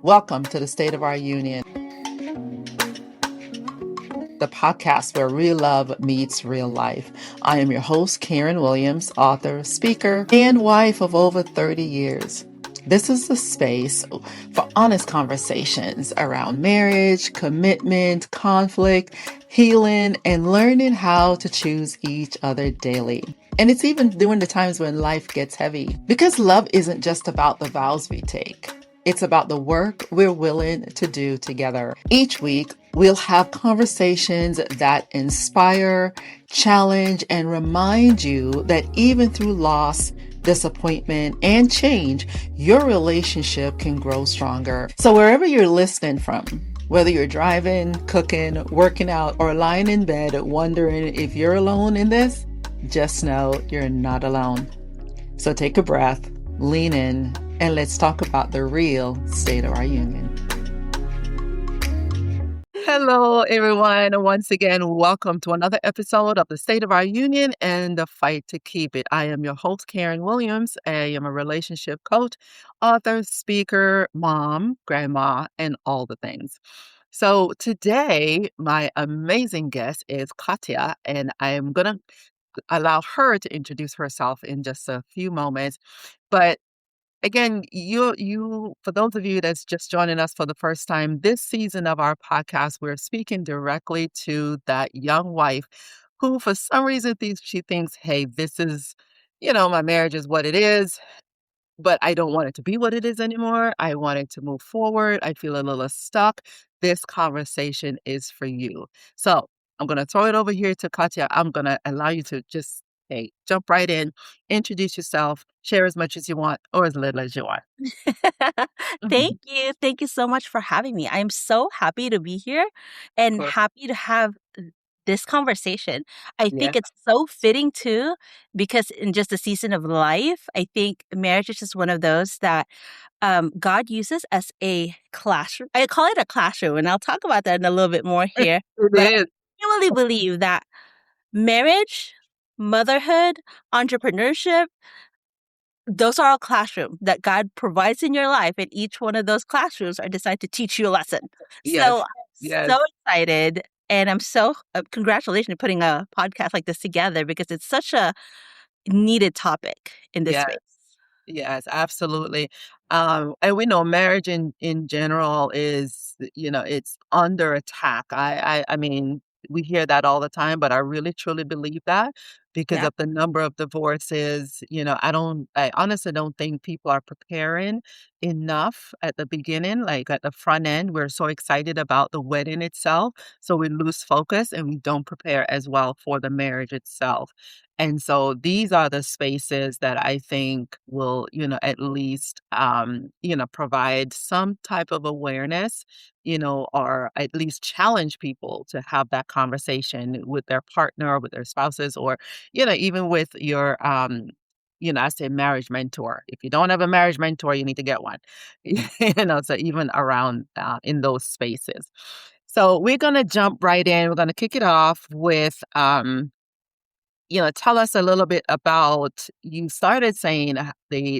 Welcome to the State of Our Union, the podcast where real love meets real life. I am your host, Karen Williams, author, speaker, and wife of over 30 years. This is the space for honest conversations around marriage, commitment, conflict, healing, and learning how to choose each other daily. And it's even during the times when life gets heavy, because love isn't just about the vows we take. It's about the work we're willing to do together. Each week, we'll have conversations that inspire, challenge, and remind you that even through loss, disappointment, and change, your relationship can grow stronger. So wherever you're listening from, whether you're driving, cooking, working out, or lying in bed wondering if you're alone in this, just know you're not alone. So take a breath, lean in, and let's talk about the real state of our union. Hello, everyone. Once again, welcome to another episode of the State of Our Union and the Fight to Keep It. I am your host, Karen Williams. I am a relationship coach, author, speaker, mom, grandma, and all the things. So today, my amazing guest is Katya, and I am going to allow her to introduce herself in just a few moments. But again, for those of you that's just joining us for the first time, this season of our podcast, we're speaking directly to that young wife who, for some reason, she thinks, hey, this is, my marriage is what it is, but I don't want it to be what it is anymore. I want it to move forward. I feel a little stuck. This conversation is for you. So I'm going to throw it over here to Katya. I'm going to allow you to just, hey, jump right in, introduce yourself, share as much as you want or as little as you want. Thank you. Thank you so much for having me. I'm so happy to be here and Cool. happy to have this conversation. I Yeah. think it's so fitting too, because in just a season of life, I think marriage is just one of those that God uses as a classroom. I call it a classroom, and I'll talk about that in a little bit more here. It But is. I really believe that marriage, motherhood, entrepreneurship, those are all classrooms that God provides in your life, and each one of those classrooms are designed to teach you a lesson. Yes. So I'm Yes. so excited, and I'm so congratulations on putting a podcast like this together because it's such a needed topic in this Yes. space. Yes, absolutely. And we know marriage in general is, it's under attack. I mean, we hear that all the time, but I really truly believe that because Yeah. of the number of divorces. I honestly don't think people are preparing enough at the beginning, like at the front end. We're so excited about the wedding itself, so we lose focus and we don't prepare as well for the marriage itself. And so these are the spaces that I think will, at least, provide some type of awareness, or at least challenge people to have that conversation with their partner, with their spouses, or, even with your, I say marriage mentor. If you don't have a marriage mentor, you need to get one, so even around in those spaces. So we're going to jump right in. We're going to kick it off with, tell us a little bit about, you started saying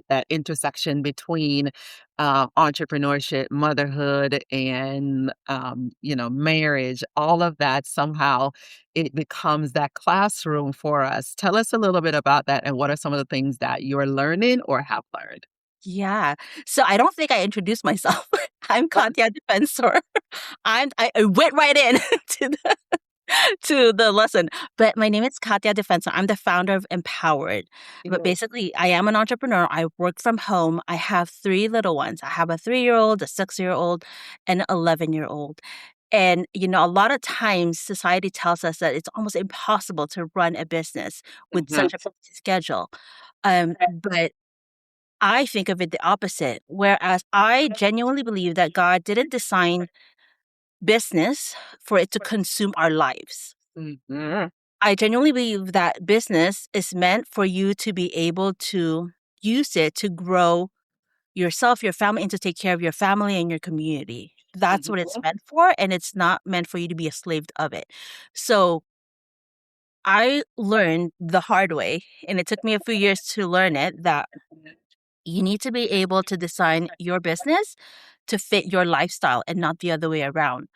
that intersection between entrepreneurship, motherhood, and marriage. All of that somehow it becomes that classroom for us. Tell us a little bit about that, and what are some of the things that you're learning or have learned? Yeah. So I don't think I introduced myself. I'm Katya Defensor. I went right in to the lesson. But my name is Katya Defensor. I'm the founder of Empowered. But basically, I am an entrepreneur. I work from home. I have 3 little ones. I have a 3-year-old, a 6-year-old, and an 11-year-old. And, a lot of times society tells us that it's almost impossible to run a business with Mhm. such a busy schedule. But I think of it the opposite, whereas I genuinely believe that God didn't design business for it to consume our lives. Mhm. I genuinely believe that business is meant for you to be able to use it to grow yourself, your family, and to take care of your family and your community. That's what it's Mhm. meant for, and it's not meant for you to be a slave of it. So I learned the hard way, and it took me a few years to learn it, that You need to be able to design your business to fit your lifestyle and not the other way around.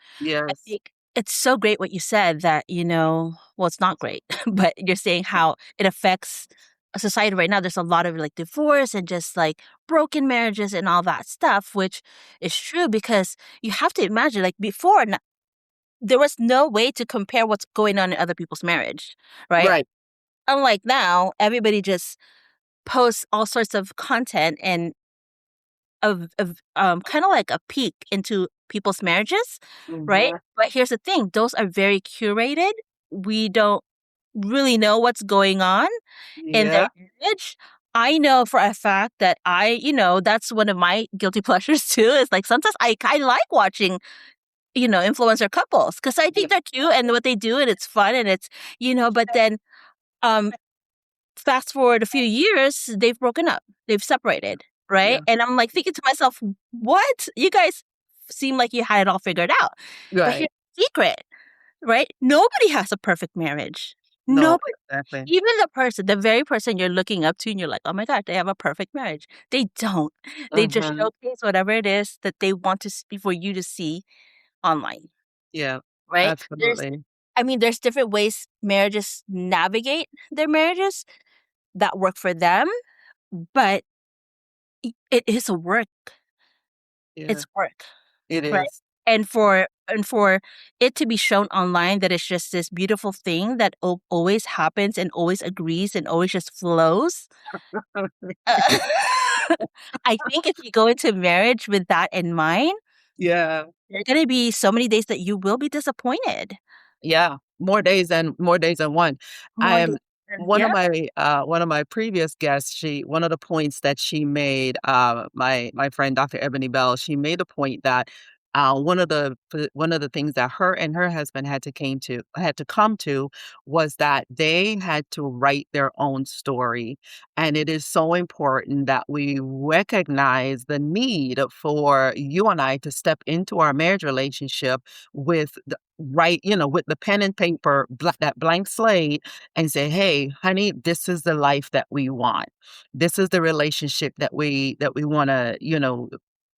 I Yes. think it's so great what you said that, well, it's not great, but you're saying how it affects a society right now. There's a lot of like divorce and just like broken marriages and all that stuff, which is true because you have to imagine like before, there was no way to compare what's going on in other people's marriage, right? Right. Unlike now, everybody just posts all sorts of content and of kind of like a peek into people's marriages, right? Hmm. But here's the thing, those are very curated. We don't really know what's going on in their Yeah. marriage. I know for a fact that that's one of my guilty pleasures too, is like sometimes I like watching, influencer couples because I Yeah. think they're cute and what they do and it's fun and but then um fast forward a few years, they've broken up. They've separated, right? Yeah. And I'm like thinking to myself, "What? You guys seem like you had it all figured out." But here's Right. the secret, right? Nobody has a perfect marriage. No, Nobody. exactly. Even the very person you're looking up to, and you're like, "Oh my god, they have a perfect marriage." They don't. They just Hmm. showcase whatever it is that they want to see for you to see online, Yeah, right? absolutely. There's different ways marriages navigate their marriages that work for them, but it is a work. Yeah, It's work, it right? is. And for it to be shown online that it's just this beautiful thing that always happens and always agrees and always just flows. Uh, I think if you go into marriage with that in mind, Yeah. there are gonna be so many days that you will be disappointed. Yeah, more days than one. I More am days than yeah, one of my previous guests, she one of the points that she made, my friend Dr. Ebony Bell, she made a point that one of the things that her and her husband had to come to was that they had to write their own story. And it is so important that we recognize the need for you and I to step into our marriage relationship with write, with the pen and paper, that blank slate, and say, "Hey, honey, this is the life that we want. This is the relationship that we want to,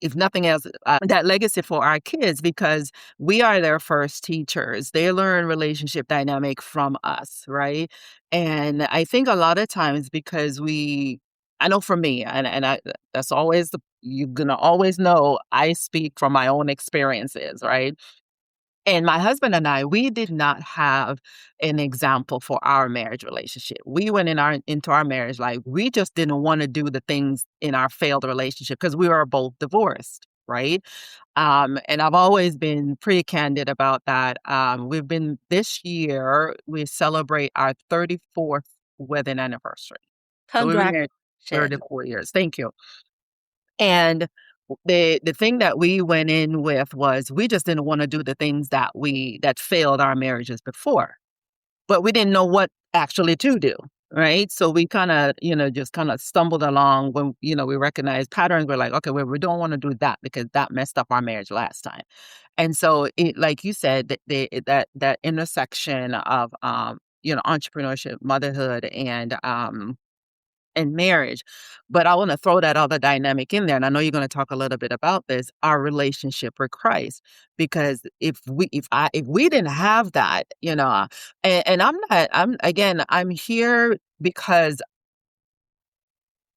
if nothing else, that legacy for our kids because we are their first teachers. They learn relationship dynamic from us, right? And I think a lot of times because I know for me, and that's always you're gonna always know I speak from my own experiences, right? And my husband and I, we did not have an example for our marriage relationship. We went into our marriage like we just didn't want to do the things in our failed relationship because we were both divorced, right? And I've always been pretty candid about that. We've been this year, we celebrate our 34th wedding anniversary. So we've been married congratulations. 34 years. Thank you. And the thing that we went in with was we just didn't wanna do the things that failed our marriages before, but we didn't know what actually to do, right? So we kinda, just kinda stumbled along when, we recognized patterns. We're like, "Okay, well, we don't wanna do that because that messed up our marriage last time." And so it like you said, that intersection of, entrepreneurship, motherhood, and marriage. But I wanna throw that other dynamic in there, and I know you're gonna talk a little bit about this, our relationship with Christ. Because if we didn't have that, and I'm here because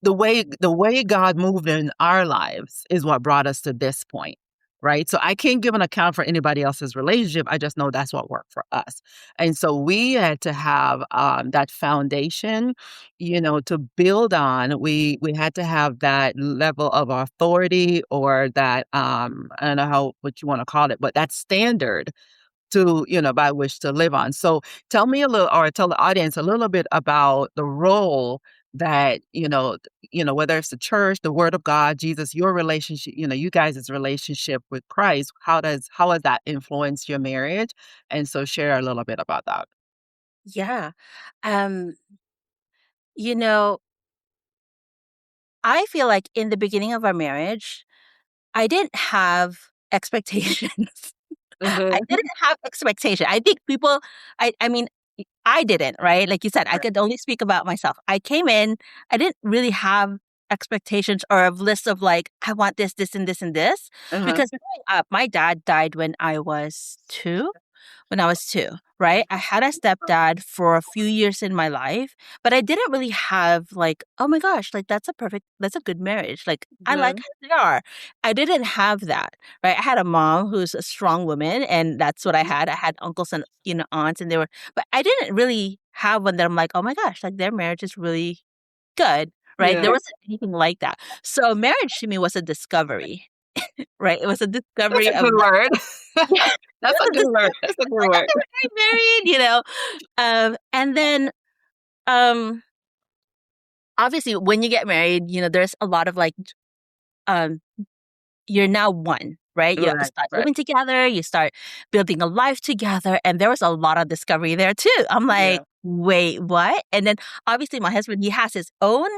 the way God moved in our lives is what brought us to this point, right? So I can't give an account for anybody else's relationship. I just know that's what worked for us. And so we had to have that foundation, to build on. We had to have that level of authority or that I don't know what you want to call it, but that standard to, by which to live on. So tell me a little, or tell the audience a little bit about the role that, whether it's the church, the word of God, Jesus, your relationship, you guys' relationship with Christ, how has that influenced your marriage? And so share a little bit about that. Yeah. Um, you know, I feel like in the beginning of our marriage, I didn't have expectations. I Mhm. didn't have expectation. I think people I mean, I didn't, right? Like you said, I Right. could only speak about myself. I came in, I didn't really have expectations or a list of like, I want this, this, and this, and this. Because growing up, my dad died when I was two. Right? I had a stepdad for a few years in my life, but I didn't really have like, oh my gosh, like that's a good marriage. Like I like how they are. I didn't have that, right? I had a mom who's a strong woman, and that's what I had. I had uncles and aunts, and but I didn't really have one that I'm like, oh my gosh, like their marriage is really good, right? There wasn't anything like that. So marriage to me was a discovery, right? It was a That's discovery a of good word. yeah, That's it a was a good word. discovery. That's a good Like, word. okay, we're getting married. And then um obviously when you get married, there's a lot of like um you're now one, right? You Right, start right. living together, you start building a life together, and there was a lot of discovery there too. I'm Yeah. like, wait, what? And then obviously my husband, he has his own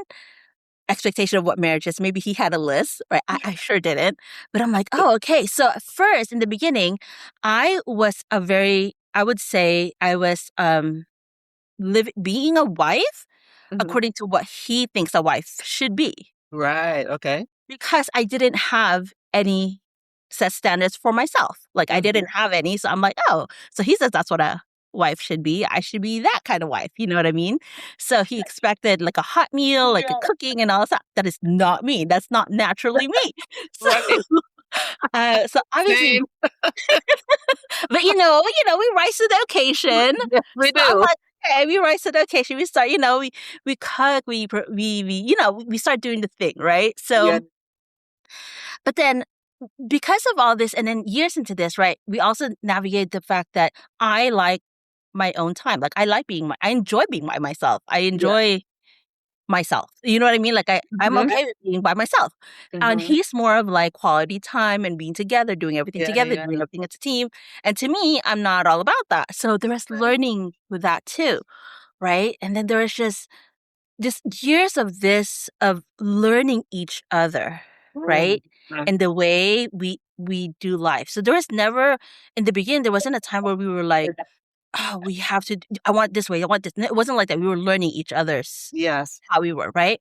expectation of what marriage is. Maybe he had a list, right? I sure didn't. But I'm like, oh, okay. So at first, in the beginning, I would say I was being a wife Mhm. according to what he thinks a wife should be. Right. Okay. Because I didn't have any set standards for myself. Like I didn't have any. So I'm like, oh, so he says that's what a wife should be. I should be that kind of wife. You know what I mean? So he expected like a hot meal, like a Yeah. cooking and all that. That is not me. That's not naturally me. So, Right. so obviously, Same. but we rise to the occasion. Yes, we So I'm do. like, okay, we rise to the occasion. We start, we cook, we start doing the thing, right? Yeah. So, but then because of all this, and then years into this, right, we also navigate the fact that I like my own time. Like I enjoy being by myself. I Yeah. enjoy myself. You know what I mean? Like I'm Mhm. okay with being by myself. And Mhm. he's more of like quality time and being together, doing everything Yeah, together, yeah. doing everything as a team. And to me, I'm not all about that. So there was Right. learning with that too, right? And then there was just years of this of learning each other, Mm. right? And the way we do life. So there was never in the beginning there wasn't a time where we were like, oh, we have to I want this way, I want this. No, it wasn't like that. We were learning each other's Yes. how we were, right?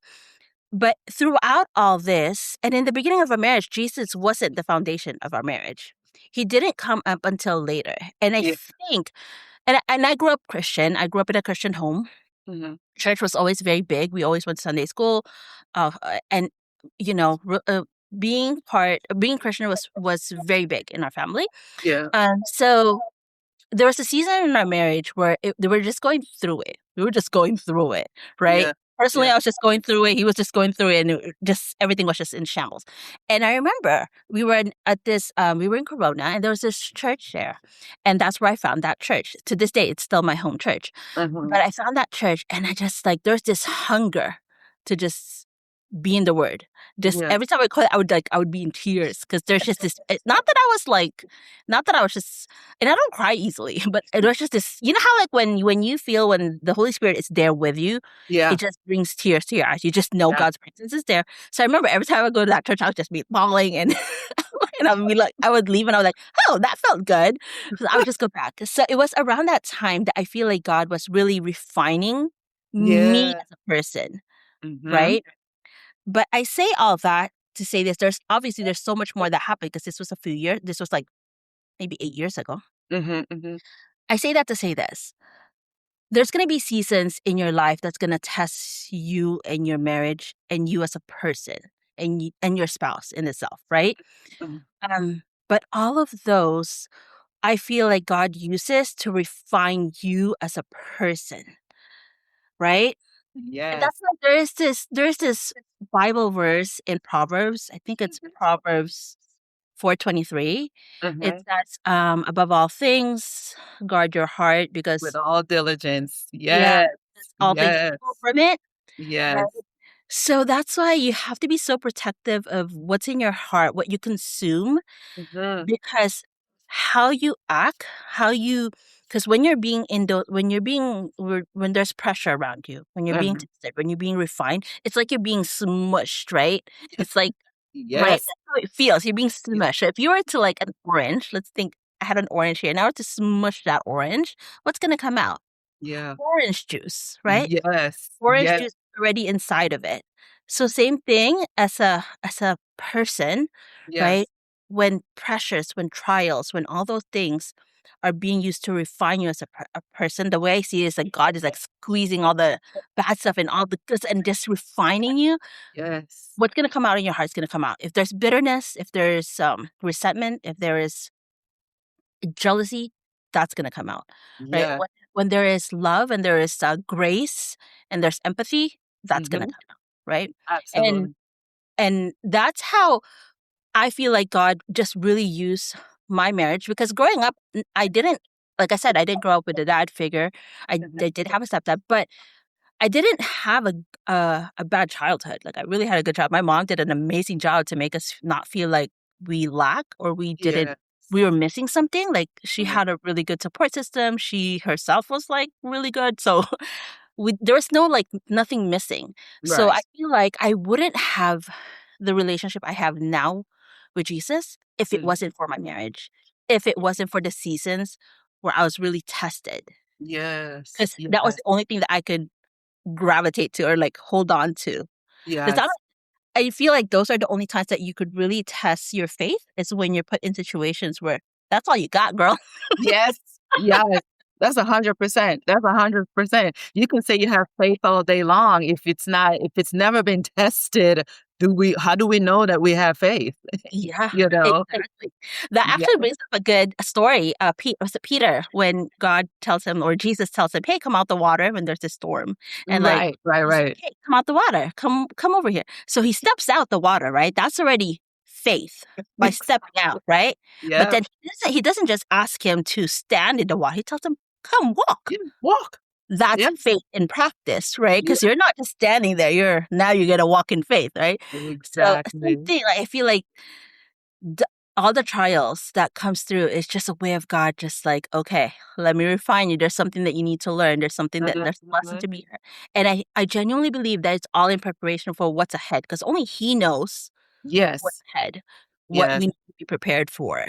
But throughout all this, and in the beginning of our marriage, Jesus wasn't the foundation of our marriage. He didn't come up until later. And I Yeah. think and I grew up Christian. I grew up in a Christian home. Mhm. Church was always very big. We always went to Sunday school, and you know, being Christian was very big in our family. Yeah. So there was a season in our marriage where we were just going through it. We were just going through it, right? Yeah. Personally, Yeah. I was just going through it. He was just going through it, and everything was just in shambles. And I remember we were in Corona, and there was this church there, and that's where I found that church. To this day, it's still my home church. Mhm. But I found that church, and I just like there's this hunger to just be in the word. Just Yeah. every time I call it, I would be in tears because there's just this. Not that I was just, and I don't cry easily, but it was just this. You know how like when you feel when the Holy Spirit is there with you, Yeah. it just brings tears to your eyes. You just know Yeah. God's presence is there. So I remember every time I go to that church, I would just be bawling and and I would be like, I would leave and I was like, oh, that felt good. So I would just go back. So it was around that time that I feel like God was really refining me Yeah. as a person, Mhm. right? But I say all that to say this. There's so much more that happened because this was a few years. This was like maybe 8 years ago. Mhm. Mhm. I say that to say this. There's going to be seasons in your life that's going to test you and your marriage and you as a person and your spouse in itself, right? Mhm. But all of those, I feel like God uses to refine you as a person, right? And Yes. that's why there's this Bible verse in Proverbs. I think it's Proverbs 4:23. It Mhm. says, above all things, guard your heart With because all diligence. yeah, Yes. all things Yes. flow from it. Right. Yes. So that's why you have to be so protective of what's in your heart, what you consume, Mhm. because how you act, because when you're being when there's pressure around you, when you're being Mhm. tested, when you're being refined, it's like you're being smushed, right? It's like, right? Yes. That's how it feels. You're being Y smushed. So if you were to like an orange, let's think I had an orange here, and I were to smush that orange, what's gonna come out? Yeah. Orange juice, right? Yes. Orange Yes. juice already inside of it. So same thing as a person, right? Yes. When pressures, when trials, when all those things are being used to refine you as a person, the way I see it is that God is like squeezing all the bad stuff and all the good and just refining you. Yes. What's gonna come out in your heart is gonna come out. If there's bitterness, if there's resentment, if there is jealousy, that's gonna come out, right? Yeah. When there is love and there is grace and there's empathy, that's gonna Hmm. come out, right? And Absolutely. and that's how I feel like God just really used my marriage because growing up, I didn't, like I said, I didn't grow up with a dad figure. Mhm. I did have a stepdad, but I didn't have a bad childhood. Like I really had a good job. My mom did an amazing job to make us not feel like we lack or Yes. we were missing something. Like she Mhm. had a really good support system. She herself was like really good. So there was no like nothing missing. So I Right. feel like I wouldn't have the relationship I have now with Jesus if it Mhm. wasn't for my marriage, if it wasn't for the seasons where I was really tested. Yes. Because that was Yes. the only thing that I could gravitate to or like hold on to. Because Yes. I feel like those are the only times that you could really test your faith is when you're put in situations where that's all you got, girl. Yes, yes. That's 100%. That's 100%. You can say you have faith all day long. If it's never been tested, how do we know that we have faith? Yeah, You know? exactly. That Yeah. actually brings up a good story. Was it Peter when God tells him or Jesus tells him, "Hey, come out the water," when there's a storm, and like Right, right, he's like, right. "Hey, come out the water. Come over here." So he steps out the water, right? That's already faith by stepping out, right? But Yeah. then he doesn't just ask him to stand in the water. He tells him, "Come walk." Yeah, walk. That's Yeah, faith in practice, right? yeah. Because you're not just standing there. You're gonna walk in faith, right? So same Exactly. thing. Like I feel like d all the trials that comes through is just a way of God just like, "Okay, let me refine you. There's something that you need to learn. There's a lesson Mhm. to be here." And I genuinely believe that it's all in preparation for what's ahead, because only He knows what's Yes, ahead, what we yes. need to be prepared for.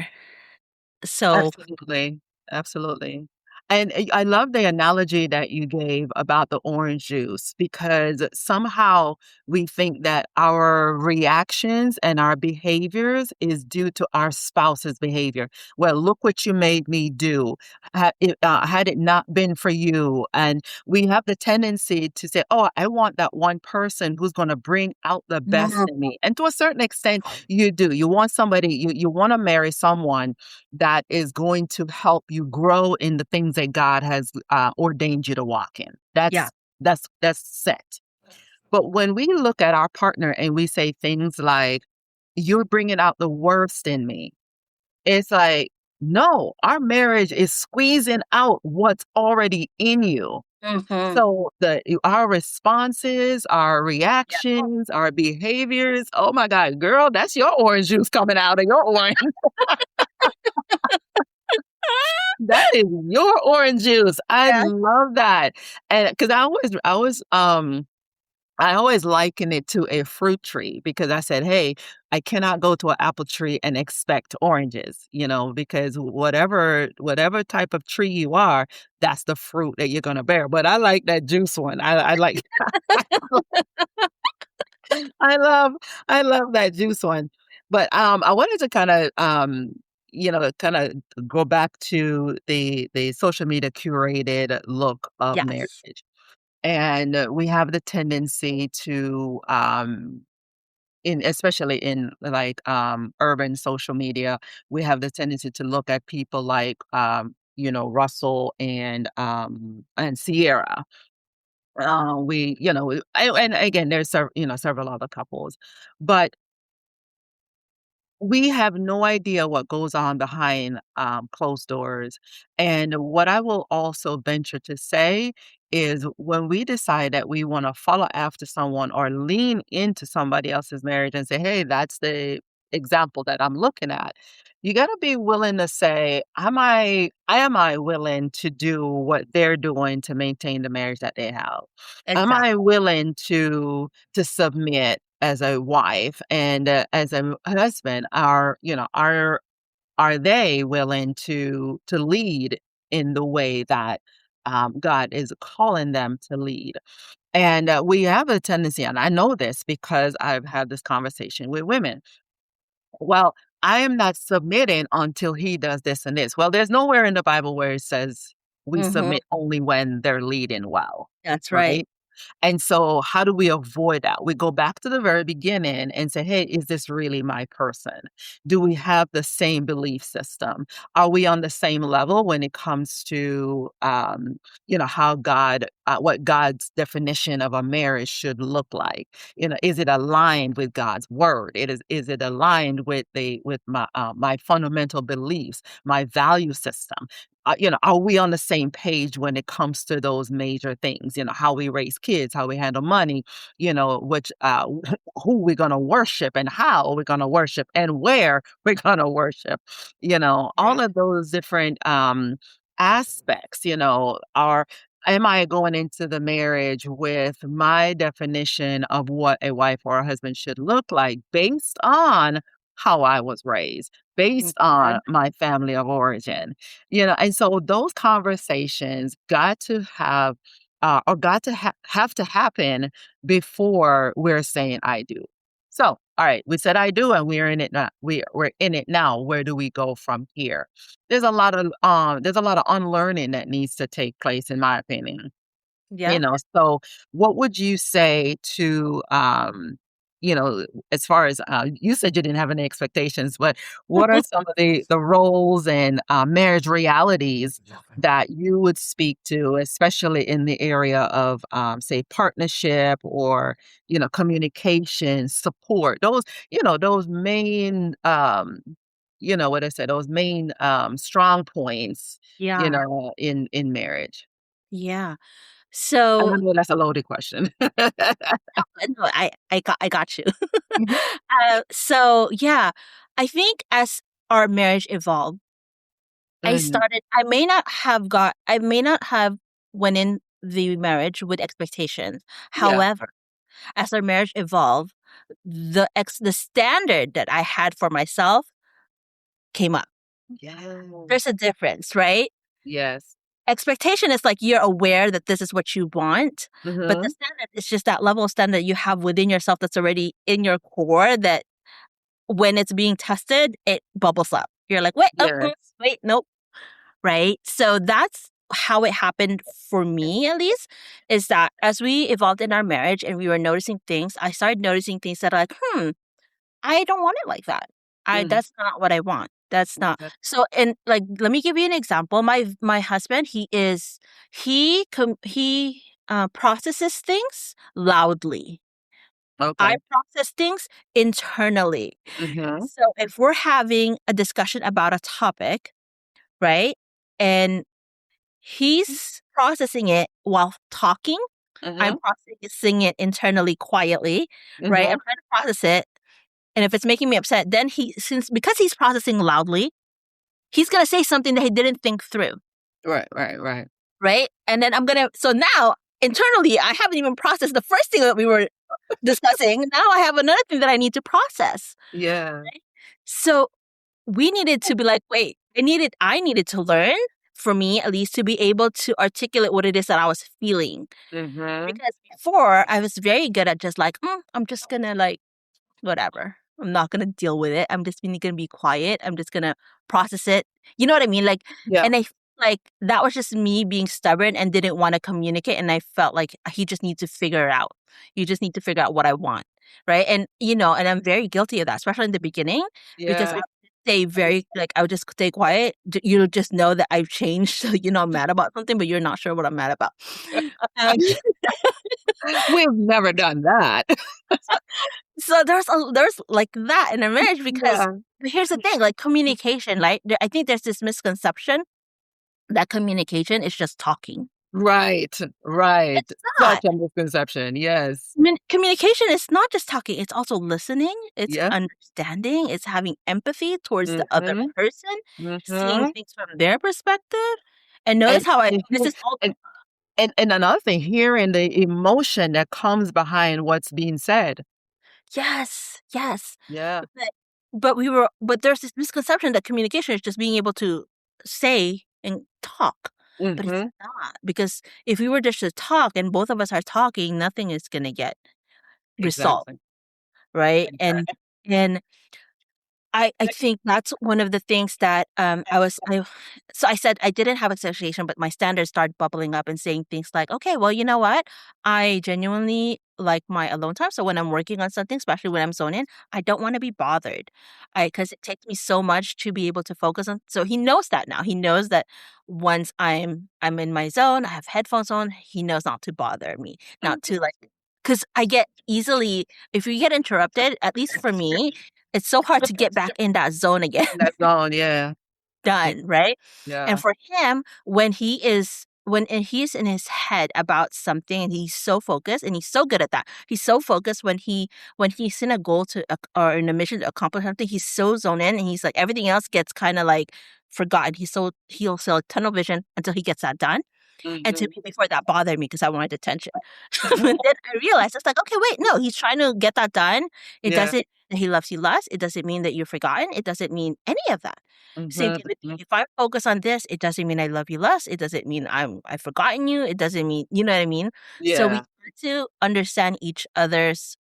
So Absolutely, absolutely. And I love the analogy that you gave about the orange juice because somehow we think that our reactions and our behaviors is due to our spouse's behavior. Well, look what you made me do. Had it not been for you, and we have the tendency to say, "Oh, I want that one person who's going to bring out the best mm, in me." And to a certain extent, you do. You want somebody. You want to marry someone that is going to help you grow in the things that God has ordained you to walk in. yeah. That's set. But when we look at our partner and we say things like, "You're bringing out the worst in me," it's like, no, our marriage is squeezing out what's already in you. Mhm. So our responses, our Yeah. reactions, our behaviors, oh my God, girl, that's your orange juice coming out of your orange. That is your orange juice. I Yeah. love that. And because I always liken it to a fruit tree because I said, hey, I cannot go to an apple tree and expect oranges, because whatever type of tree you are, that's the fruit that you're gonna bear. But I like that juice one. I like I love I love that juice one. But I wanted to kind of go back to the social media curated look of Yes. marriage. And we have the tendency to in especially in like urban social media, we have the tendency to look at people like Russell and Sierra. And again, there's several other couples, but we have no idea what goes on behind closed doors. And what I will also venture to say is when we decide that we want to follow after someone or lean into somebody else's marriage and say, hey, that's the example that I'm looking at. You got to be willing to say, am I willing to do what they're doing to maintain the marriage that they have? Am I Exactly. willing to submit as a wife and as a husband? Are they willing to lead in the way that God is calling them to lead. And we have a tendency, and I know this because I've had this conversation with women. Well, I am not submitting until he does this and this. Well, there's nowhere in the Bible where it says we Mm-hmm. submit only when they're leading well, That's right. right? And so how do we avoid that? We go back to the very beginning and say, hey, is this really my person? Do we have the same belief system? Are we on the same level when it comes to, how what God's definition of a marriage should look like? Is it aligned with God's word? Is it aligned with my fundamental beliefs, my value system? Are we on the same page when it comes to those major things? How we raise kids, how we handle money, which who we're gonna worship and how we're gonna worship and where we're gonna worship. All Right. of those different aspects. Are Am I going into the marriage with my definition of what a wife or a husband should look like based on how I was raised, based Mhm. on my family of origin? And so those conversations got to have, or got to have to happen before we're saying I do. So, all right, we said I do, and we're in it now. We're in it now. Where do we go from here? There's a lot of unlearning that needs to take place, in my opinion. Yeah. So what would you say to, as far as, you said you didn't have any expectations, but what are some of the roles and, marriage realities that you would speak to, especially in the area of, say, partnership or, communication, support, those main, what I said, those main, strong points, Yeah. in marriage? Yeah. I So know that's a loaded question. no, I got you. Mhm. So yeah, I think as our marriage evolved, Mhm. I may not have went in the marriage with expectations. Yeah. However, as our marriage evolved, the standard that I had for myself came up. Yes. There's a difference, right? Yes. Expectation is like you're aware that this is what you want, but the Mhm. standard is just that level of standard you have within yourself that's already in your core that when it's being tested, it bubbles up. You're like, wait, oh, Yes. wait, nope, right? So that's how it happened for me, at least, is that as we evolved in our marriage and we were noticing things, I started noticing things that are like, I don't want it like that. Mhm. That's not what I want. That's not. Okay. So, and like, let me give you an example. My husband, he processes things loudly. I Okay. process things internally. Mhm. So if we're having a discussion about a topic, right? And he's processing it while talking. I'm Mhm. processing it internally quietly, right? I'm Mhm. trying to process it. And if it's making me upset, then because he's processing loudly, he's gonna say something that he didn't think through, Right, right, right. right? And then so now internally, I haven't even processed the first thing that we were discussing. Now I have another thing that I need to process. Yeah. So we needed to be like, wait, I needed to learn, for me at least, to be able to articulate what it is that I was feeling. Mhm. Because before I was very good at just like, I'm just gonna like whatever. I'm not gonna deal with it. I'm just gonna be quiet. I'm just gonna process it. You know what I mean? Like, Yeah. and I feel like that was just me being stubborn and didn't want to communicate. And I felt like he just needs to figure it out. You just need to figure out what I want, right? And and I'm very guilty of that, especially in the beginning, because I Yeah. would stay very like I would just stay quiet. You'll just know that I've changed. So I'm mad about something, but you're not sure what I'm mad about. Um, We've never done that. So there's like that in a marriage because Yeah. but here's the thing, like communication, right? I think there's this misconception that communication is just talking. Right, right. It's Such not. a misconception. Yes. Communication is not just talking, it's also listening, it's Yeah. understanding, it's having empathy towards the other Mhm. person, seeing Mhm. things from their perspective. And And notice how and this here is all and and another thing, hearing the emotion that comes behind what's being said. yes, yes. Yeah. But but there's this misconception that communication is just being able to say and talk. But it's Mm-hmm. not, because if we were just to talk and both of us are talking, nothing is gonna get resolved, Exactly. right? Exactly. And I think that's one of the things that so I said I didn't have association, but my standards started bubbling up and saying things like, okay, well, you know what? I genuinely like my alone time. So when I'm working on something, especially when I'm zoned in, I don't want to be bothered. Because it takes me so much to be able to focus on. So he knows that now. He knows that once I'm in my zone, I have headphones on, he knows not to bother me. Not to like, because I get easily, if you get interrupted, at least for me, it's so hard to get back in that zone again. That's gone. Yeah. Yeah. Done, right? And Yeah. for him, when he's in his head about something and he's so focused and he's so good at that. He's so focused when he's in a goal or in a mission to accomplish something, he's so zoned in and he's like everything else gets kind of like forgotten. He'll sell tunnel vision until he gets that done. And to Mm-hmm. me, before that bothered me because I wanted attention. But then I realized it's like, okay, wait, no, he's trying to get that done. It Yeah. doesn't that he loves you less. It doesn't mean that you're forgotten. It doesn't mean any of that. Same thing with me. Mm-hmm. If I focus on this, it doesn't mean I love you less. It doesn't mean I've forgotten you. It doesn't mean you know what I mean. So we Yeah. need to understand each other's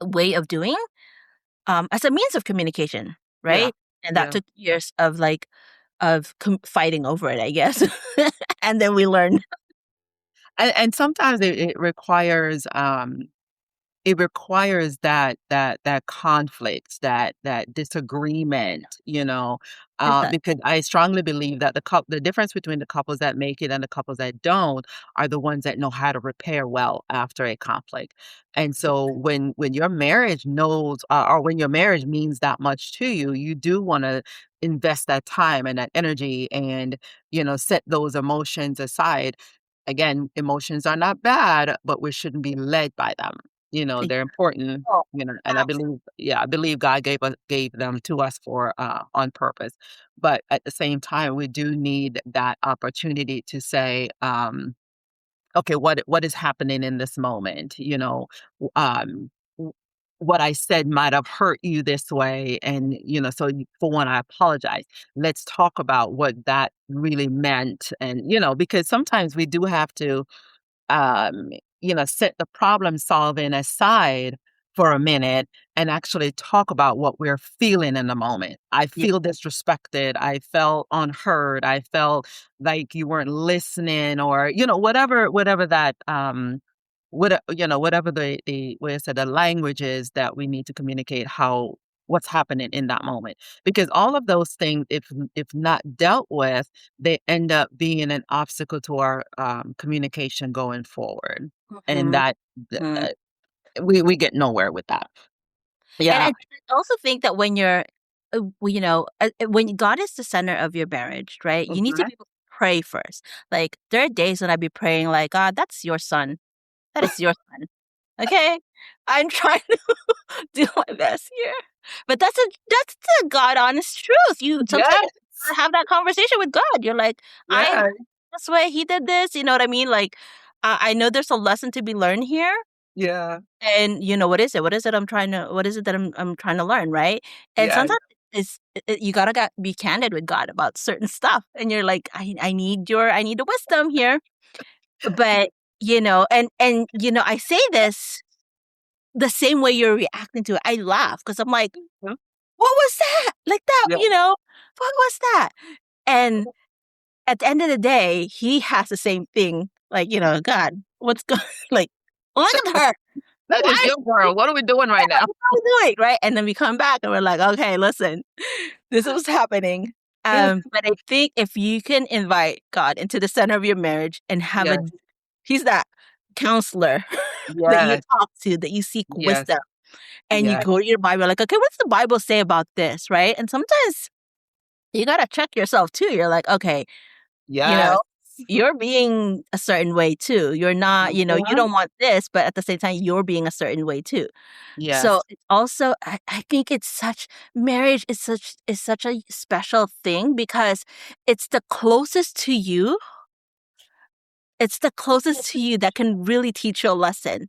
way of doing as a means of communication, Yeah. right? And that Yeah. took years of fighting over it, I guess. And then we learned. And sometimes it requires that conflict, that disagreement, Is that because I strongly believe that the difference between the couples that make it and the couples that don't are the ones that know how to repair well after a conflict. And so when your marriage knows, or when your marriage means that much to you, you do want to invest that time and that energy and set those emotions aside. Again, emotions are not bad, but we shouldn't be led by them. They're important, oh, and I believe God gave them to us for on purpose. But at the same time, we do need that opportunity to say, okay, what is happening in this moment? W- what I said might have hurt you this way, and so for one, I apologize. Let's talk about what that really meant, and because sometimes we do have to um, set the problem solving aside for a minute and actually talk about what we're feeling in the moment. I yeah. feel disrespected. I felt unheard. I felt like you weren't listening, or whatever that whatever the what I said, the language is that we need to communicate how what's happening in that moment, because all of those things, if not dealt with, they end up being an obstacle to our communication going forward, and Mhm, that mhm. uh, we get nowhere with that. And Yeah. I also think that when God is the center of your marriage, right? You need to Mhm. be able to pray first. Like there are days when I'd be praying, like, God, that's your son. That is your son. Okay, I'm trying to do my best here, but that's the God honest truth. You sometimes Yes. gotta have that conversation with God. You're like, I Yeah. this way, he did this. You know what I mean? Like, I know there's a lesson to be learned here. Yeah. And what is it? What is it that I'm trying to learn, right? And Yeah. sometimes you gotta be candid with God about certain stuff. And you're like, I need the wisdom here. But, I say this the same way you're reacting to it. I laugh because I'm like, Mhm. what was that? Like that, Yeah. what was that? And at the end of the day, he has the same thing. Like, God, what's going like, look at her. That is Why your girl. What are we doing right now? what are we doing? Right? And then we come back and we're like, okay, listen, this is what's happening. But I think if you can invite God into the center of your marriage and Yeah. he's that counselor that you Yes. talk to, that you seek Yes. wisdom, and you Yes. go to your Bible, like, okay, what's the Bible say about this? Right? And sometimes you got to check yourself too. You're like, okay, you Yes. know, you're being a certain way too. You're not, you Mhm. don't want this, but at the same time, you're being a certain way too. So Yes. it's also, I think marriage is such a special thing because it's the closest to you. It's the closest to you that can really teach you a lesson,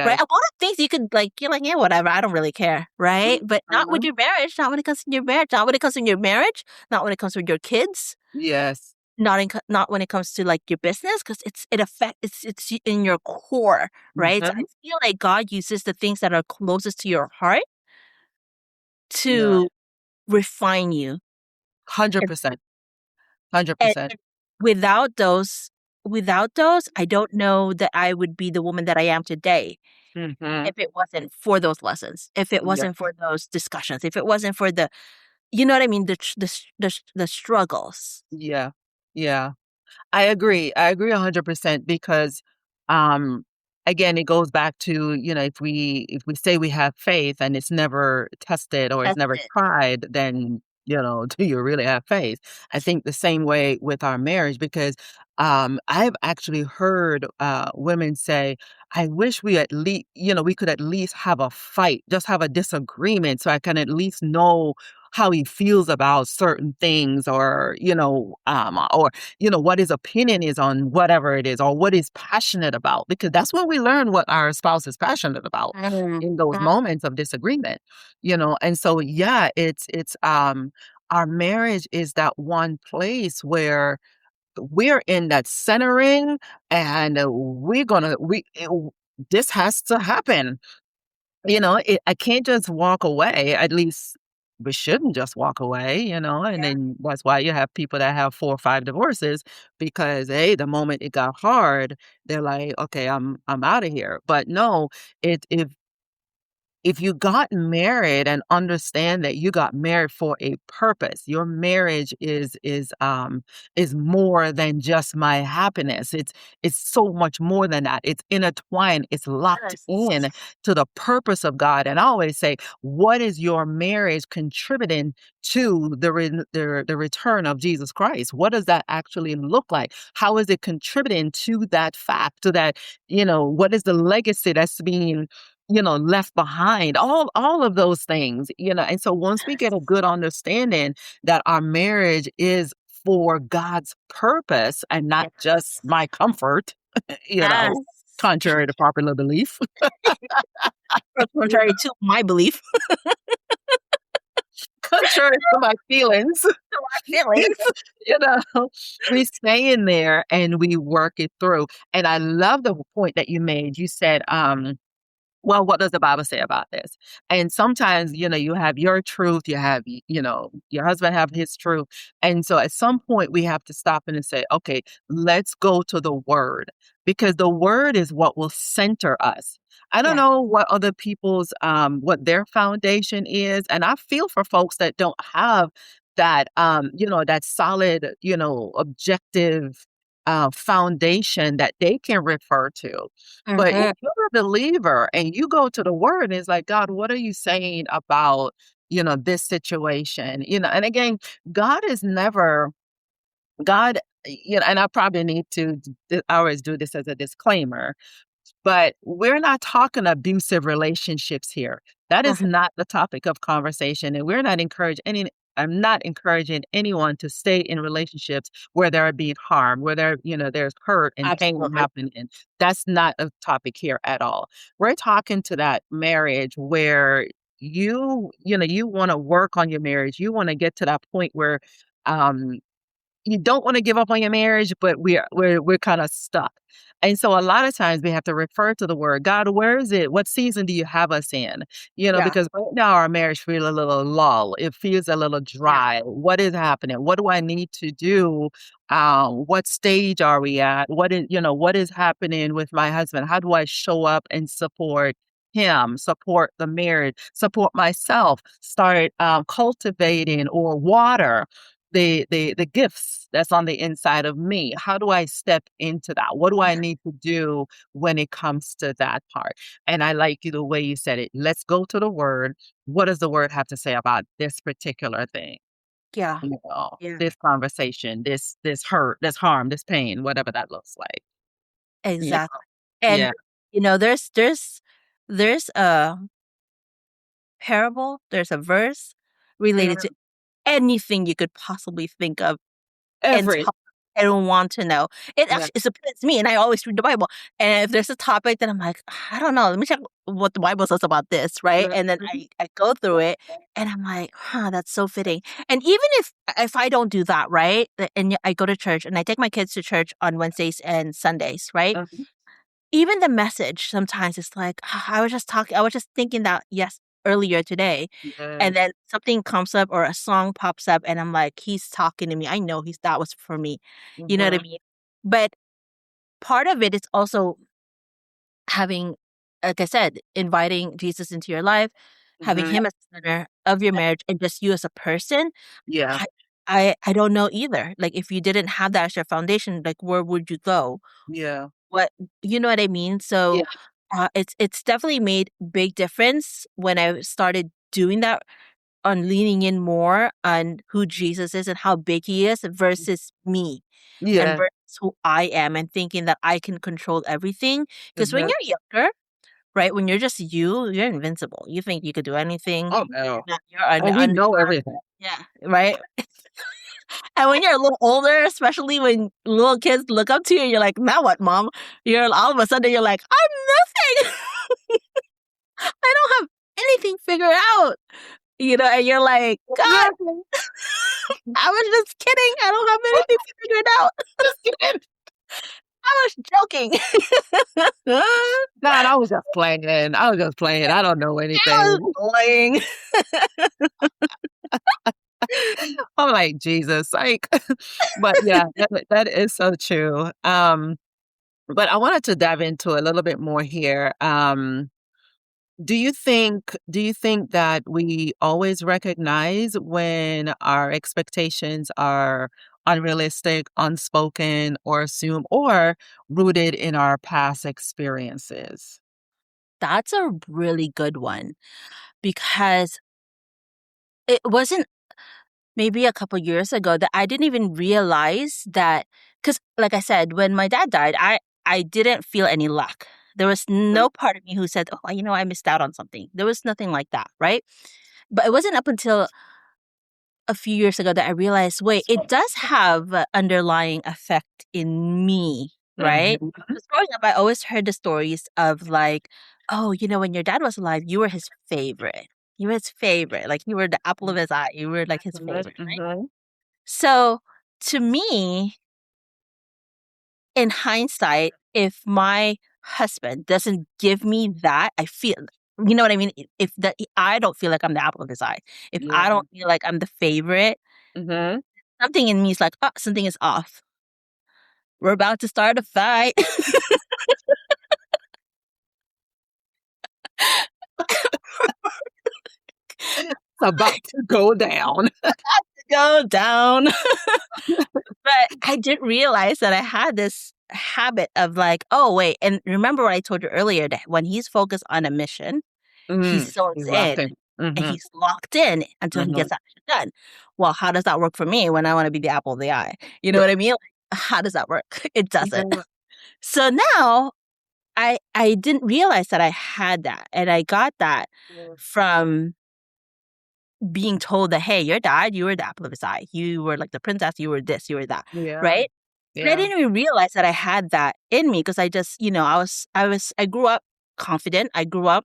right? Yes. A lot of things you could you're like, yeah, whatever, I don't really care, right? But not with Mhm. your marriage, not when it comes to your marriage, not when it comes to your marriage, not when it comes to your kids. Yes. not when it comes to like your business, because it's in your core, right? So I Mhm. feel like God uses the things that are closest to your heart Yeah. to refine you. 100%. And 100%. without those, I don't know that I would be the woman that I am today Mhm. if it wasn't for those lessons, if it Yeah. wasn't for those discussions, if it wasn't for the, you know what I mean, the struggles. Yeah. Yeah. I agree. I agree 100% because, um, again, it goes back to, if we say we have faith and it's never tested or it's That's never it. tried, then, do you really have faith? I think the same way with our marriage because, I've actually heard, women say, I wish we could at least have a fight, just have a disagreement so I can at least know how he feels about certain things or what his opinion is on whatever it is or what he's passionate about because that's when we learn what our spouse is passionate about Mm, in those mm, moments of disagreement. And so yeah, it's our marriage is that one place where we're in that centering and this has to happen. I can't just walk away. At least we shouldn't just walk away, and yeah. then that's why you have people that have 4 or 5 divorces because, hey, the moment it got hard, they're like, "Okay, I'm out of here." But no, if you got married and understand that you got married for a purpose, your marriage is more than just my happiness. It's so much more than that. It's intertwined, it's locked Yes. in to the purpose of God. And I always say, what is your marriage contributing to the return of Jesus Christ? What does that actually look like? How is it contributing to that fact, to that, what is the legacy that's being left behind, all of those things. And so once we get a good understanding that our marriage is for God's purpose and not just Yes. my comfort, you Yes. know, contrary to popular belief, you know, Contrary to my belief. contrary to my feelings, My feelings. you know, we stay in there and we work it through. And I love the point that you made. You said, well, what does the Bible say about this? And sometimes, you have your truth, your husband have his truth. And so at some point we have to stop and say, okay, let's go to the word because the word is what will center us. I don't Yeah. know what other people's what their foundation is. And I feel for folks that don't have that solid, objective foundation that they can refer to. But if Mhm. you're a believer and you go to the word and it's like, God, what are you saying about, this situation? And again, God is never God, and I probably need to I always do this as a disclaimer, but we're not talking abusive relationships here. That is Mhm. not the topic of conversation, and I'm not encouraging anyone to stay in relationships where they're being harmed, where there's hurt and pain Absolutely. happening. That's not a topic here at all. We're talking to that marriage where you want to work on your marriage. You want to get to that point where um you don't wanna give up on your marriage, but we're kinda stuck. And so a lot of times we have to refer to the word, "God, where is it? What season do you have us in?" Yeah. Because right now our marriage feel a little lull. It feels a little Yeah. dry. What is happening? What do I need to do? What stage are we at? What is happening with my husband? How do I show up and support him, support the marriage, support myself, start, cultivating or water the gifts that's on the inside of me. How do I step into that? What do I need to do when it comes to that part? And I like you the way you said it. Let's go to the word. What does the word have to say about this particular thing? Yeah. Yeah. This conversation, this hurt, this harm, this pain, whatever that looks like. Yeah. Exactly. And, Yeah. there's a parable, there's a verse related to Mhm. anything you could possibly think of and Every talk. I don't want to know. It Yeah. actually surprises me, and I always read the Bible. And if there's a topic that I'm like, I don't know, let me check what the Bible says about this, right? And then I go through it, and I'm like, that's so fitting. And even if I don't do that, right, and I go to church and I take my kids to church on Wednesdays and Sundays, right? Even the message sometimes is like, I was just thinking that earlier today. And then something comes up or a song pops up and I'm like, he's talking to me. I know that was for me. You know what I mean? But part of it is also having, like I said, inviting Jesus into your life, having him as the center of your marriage, and just you as a person. Yeah. I don't know either. Like, if you didn't have that as your foundation, like, where would you go? Yeah. What, you know what I mean? So it's definitely made big difference when I started doing that, on leaning in more on who Jesus is and how big he is versus me and Yeah. versus who I am, and thinking that I can control everything. Because when you're younger, right, when you're just you're invincible. You think you could do anything. Oh no. You're un, We un, know everything. yeah, right. And when you're a little older, especially when little kids look up to you, you're like, now what, mom? You're all of a sudden you're like, I'm nothing. I don't have anything figured out. And you're like, God, I was just kidding. I don't have anything figured out. I was joking. God, I was just playing. I don't know anything. I was playing. I'm like, Jesus, like, but yeah, that is so true. But I wanted to dive into a little bit more here. Do you think that we always recognize when our expectations are unrealistic, unspoken, or assumed, or rooted in our past experiences? That's a really good one, because it wasn't maybe a couple years ago that I didn't even realize that, because like I said, when my dad died, I didn't feel any lack. There was no part of me who said, oh, I missed out on something. There was nothing like that, right? But it wasn't up until a few years ago that I realized, wait, it does have an underlying effect in me, right? Because growing up, I always heard the stories of like, oh, when your dad was alive, you were his favorite. You were his favorite. Like, you were the apple of his eye. You were like his favorite, right? So to me, in hindsight, if my husband doesn't give me that, I feel, you know what I mean? If that, I don't feel like I'm the apple of his eye. If I don't feel like I'm the favorite, something in me is like, oh, something is off. We're about to start a fight. It's about to go down. Go down. But I didn't realize that I had this habit of like, oh, wait. And remember what I told you earlier, that when he's focused on a mission, he zones in. And he's locked in until he gets that shit done. Well, how does that work for me when I want to be the apple of the eye? You know what I mean? Like, how does that work? It doesn't. So now I didn't realize that I had that. And I got that from being told that, hey, your dad, you were the apple of his eye. You were like the princess. You were this, you were that. Right? And I didn't even realize that I had that in me, because I just, I grew up confident. I grew up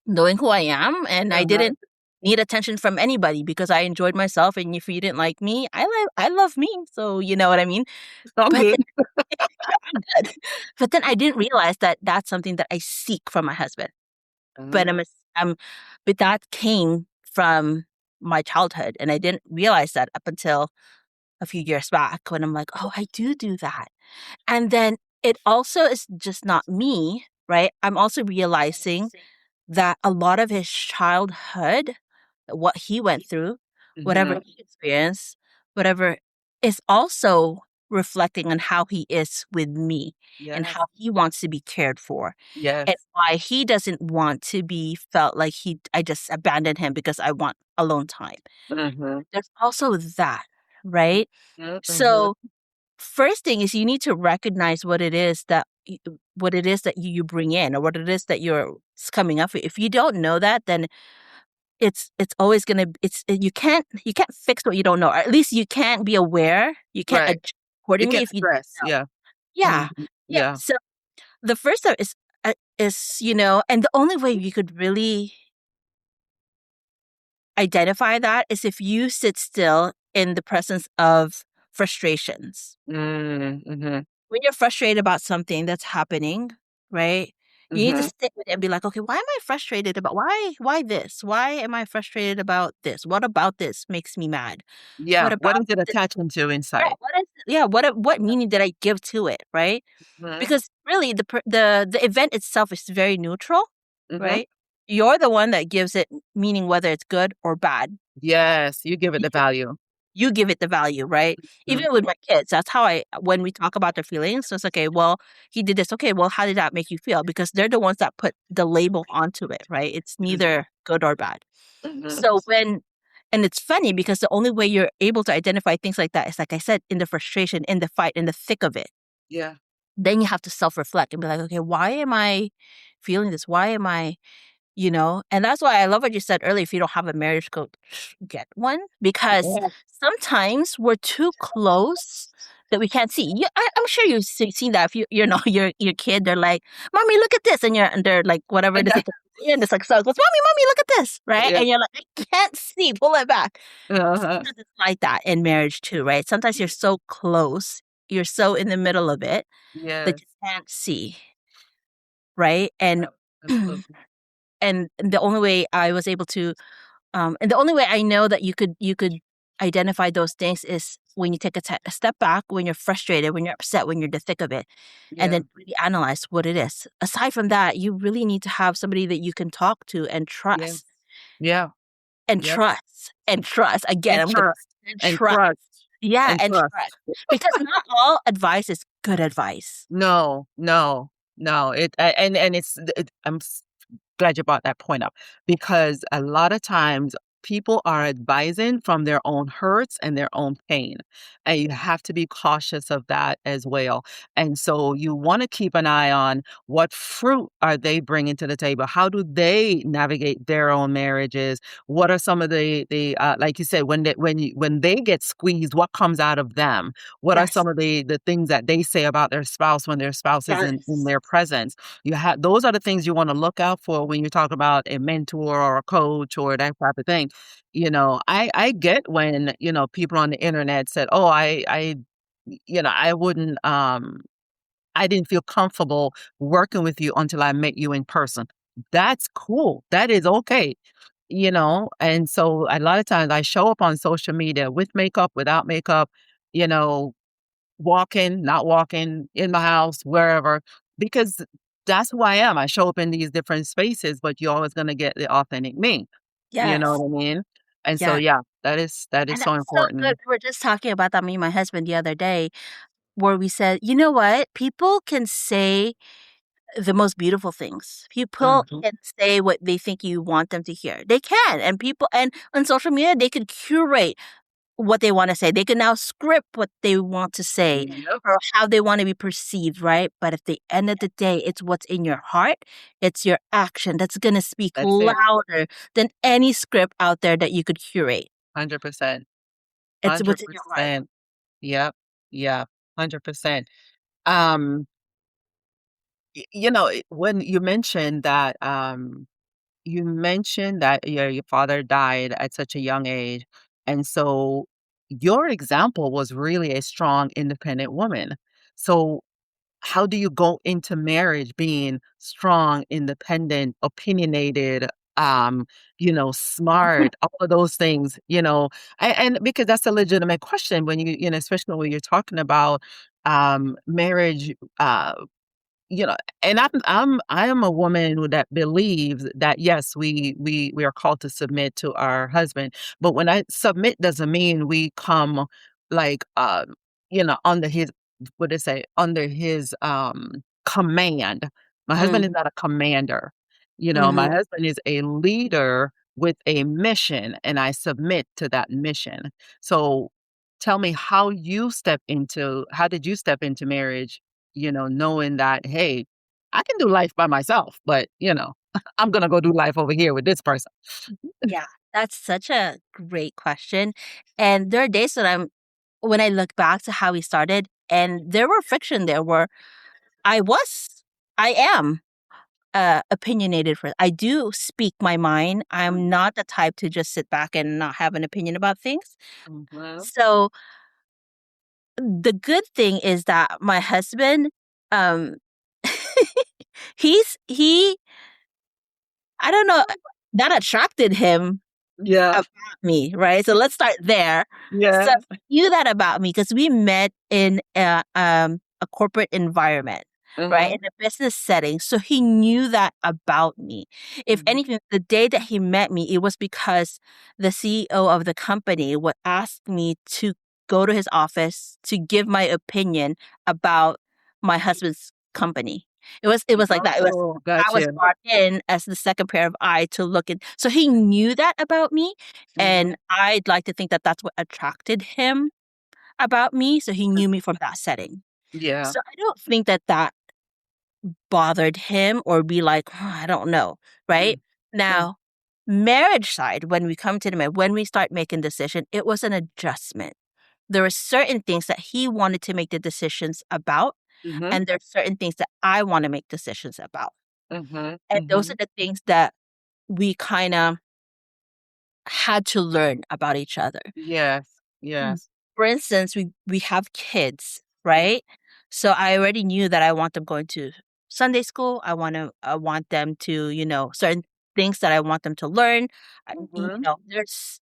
knowing who I am, and I didn't need attention from anybody because I enjoyed myself. And if you didn't like me, I love me. So you know what I mean? I'm But good. I'm good. But then I didn't realize that that's something that I seek from my husband. But but that came from my childhood, and I didn't realize that up until a few years back, when I'm like, oh, I do that. And then it also is just not me, right? I'm also realizing that a lot of his childhood, what he went through, whatever he experienced, whatever, is also reflecting on how he is with me and how he wants to be cared for, and why he doesn't want to be felt like I just abandoned him because I want alone time. There's also that, right? So first thing is, you need to recognize what it is that you bring in, or what it is that you're coming up with. If you don't know that, then it's always gonna, you can't fix what you don't know, or at least you can't be aware. You can't adjust You accordingly get if you stressed. don't. Yeah. Yeah. Mhm. Yeah. Yeah. So the first step is, and the only way you could really identify that is if you sit still in the presence of frustrations. Mhm. When you're frustrated about something that's happening, right? You need to Mhm. sit with it and be like, okay, why am I frustrated about why this? Why am I frustrated about this? What about this makes me mad? What Yeah. What about is it this? attaching to Yeah, inside? what meaning did I give to it, right? Mhm. Because really the event itself is very neutral, Mhm. right? You're the one that gives it meaning whether it's good or bad. Yes, you give it You the value. you give it the value, right? Mhm. Even with my kids, that's how when we talk about their feelings, so it's okay, well, he did this. Okay, well, how did that make you feel? Because they're the ones that put the label onto it, right? It's Mhm. neither good or bad. Mhm. So and it's funny because the only way you're able to identify things like that is, like I said, in the frustration, in the fight, in the thick of it. Yeah. Then you have to self reflect and be like, okay, why am I feeling this? Why am I and that's why I love what you said earlier. If you don't have a marriage coach, get one because Yeah. sometimes we're too close that we can't see. I'm sure you've seen that. If your kid, they're like, "Mommy, look at this," and they're like, whatever it is, and it's like, so it goes, "Mommy, look at this," right? Yeah. And you're like, "I can't see. Pull it back." Uh-huh. Sometimes it's like that in marriage too, right? Sometimes you're so close, you're so in the middle of it that Yes. you can't see, right? And Yep. Absolutely. and the only way I was able to and the only way I know that you could identify those things is when you take a step back, when you're frustrated, when you're upset, when you're in the thick of it, and Yeah. then really analyze what it is. Aside from that, you really need to have somebody that you can talk to and Yeah. trust Yeah. and Yep. trust and trust. Again, And I'm gonna trust. and And trust. trust. Yeah, And and trust. trust because not all advice is good advice. No, no, no. And glad you brought that point up because a lot of times people are advising from their own hurts and their own pain. And you have to be cautious of that as well. And so you want to keep an eye on what fruit are they bringing to the table? How do they navigate their own marriages? What are some of the like you said, when they get squeezed, what comes out of them? What are Yes. some of the things that they say about their spouse when their spouse is in Yes. their presence? You have those are the things you want to look out for when you talk about a mentor or a coach or that type of thing. I get when, people on the internet said, "Oh, I wouldn't I didn't feel comfortable working with you until I met you in person." That's cool. That is okay. And so a lot of times I show up on social media with makeup, without makeup, you know, walking, not walking, in my house, wherever, because that's who I am. I show up in these different spaces, but you're always gonna get the authentic me. You know Yes. what I mean? And so, Yes. yeah, that is And so that's so good. important. We were just talking about that, me and my husband, the other day, where we said, you know what? People can say the most beautiful things. People Mhm. can say what they think you want them to hear. They can. And on social media, they can curate what they want to say. They can now script what they want to say Yep, or how they want to be perceived, right? But at the end of the day, it's what's in your heart. It's your action that's going to speak that's it. louder than any script out there that you could curate. 100%. It's what's in your heart. 100%. Yep. Yeah. 100%. Um, when you mentioned that your father died at such a young age, and so your example was really a strong, independent woman. So how do you go into marriage being strong, independent, opinionated, smart, all of those things, and because that's a legitimate question when especially when you're talking about marriage, you know, and I am a woman that believes that yes, we are called to submit to our husband, but when I submit doesn't mean we come like under his what they say under his command. My husband is Mm, not a commander. My mhm. husband is a leader with a mission, and I submit to that mission. So tell me how did you step into marriage, knowing that, hey, I can do life by myself, but, I'm gonna go do life over here with this person. Yeah, that's such a great question. And there are days when I look back to how we started, And there were friction there where I am opinionated. I do speak my mind. I'm not the type to just sit back and not have an opinion about things. Mhm. So the good thing is that my husband, um, he, I don't know, that attracted him Yeah. about me, right? So let's start there. So Yeah. he knew that about me because we met in a corporate environment, right? Uh-huh. In a business setting. So he knew that about me. If Mhm. anything, the day that he met me, it was because the CEO of the company would ask me to go to his office to give my opinion about my husband's company. It was like that. Oh, I was gotcha. brought in as the second pair of eye to look at. So he knew that about me, and Mhm. I'd like to think that that's what attracted him about me. So he knew me from that setting. Yeah. So I don't think that that bothered him or be like, "Oh, I don't know," right? Mm. Mm. Now, marriage side, when we come to the marriage, when we start making decision, it was an adjustment. There were certain things that he wanted to make the decisions about, Mhm. and there's certain things that I want to make decisions about. Mhm. And those are Mhm. the things that we kinda had to learn about each other. Yes. Mm. Yes. For instance, we have kids, Mm. right? So I already knew that I want them going to Sunday school. I want them to, certain things that I want them to learn. Mhm. There's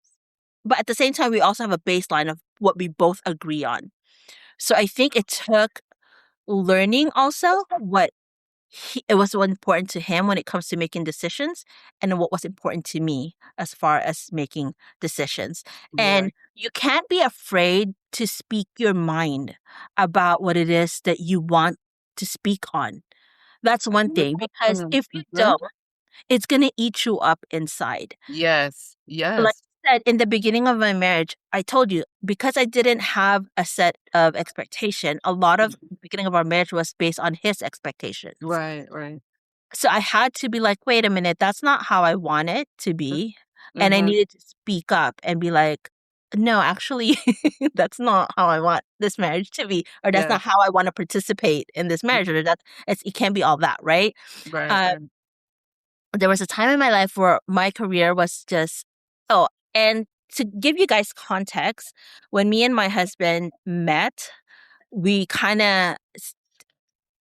but at the same time we also have a baseline of what we both agree on. So I think it took learning also what it was what important to him when it comes to making decisions and what was important to me as far as making decisions. Yeah. And you can't be afraid to speak your mind about what it is that you want to speak on. That's one Mhm. thing, because if you Mhm. don't, it's going to eat you up inside. Yes. Like Yes. I said, in the beginning of my marriage, I told you, because I didn't have a set of expectation, a lot of the beginning of our marriage was based on his expectations. Right, right. So I had to be like, "Wait a minute, that's not how I want it to be." And I Mhm. needed to speak up and be like, "No, actually, that's not how I want this marriage to be, or that's Yeah. not how I wanna participate in this marriage, or it can't be all that," right? Right, Uh, right. there was a time in my life where my career was just oh, and to give you guys context, when me and my husband met, we kinda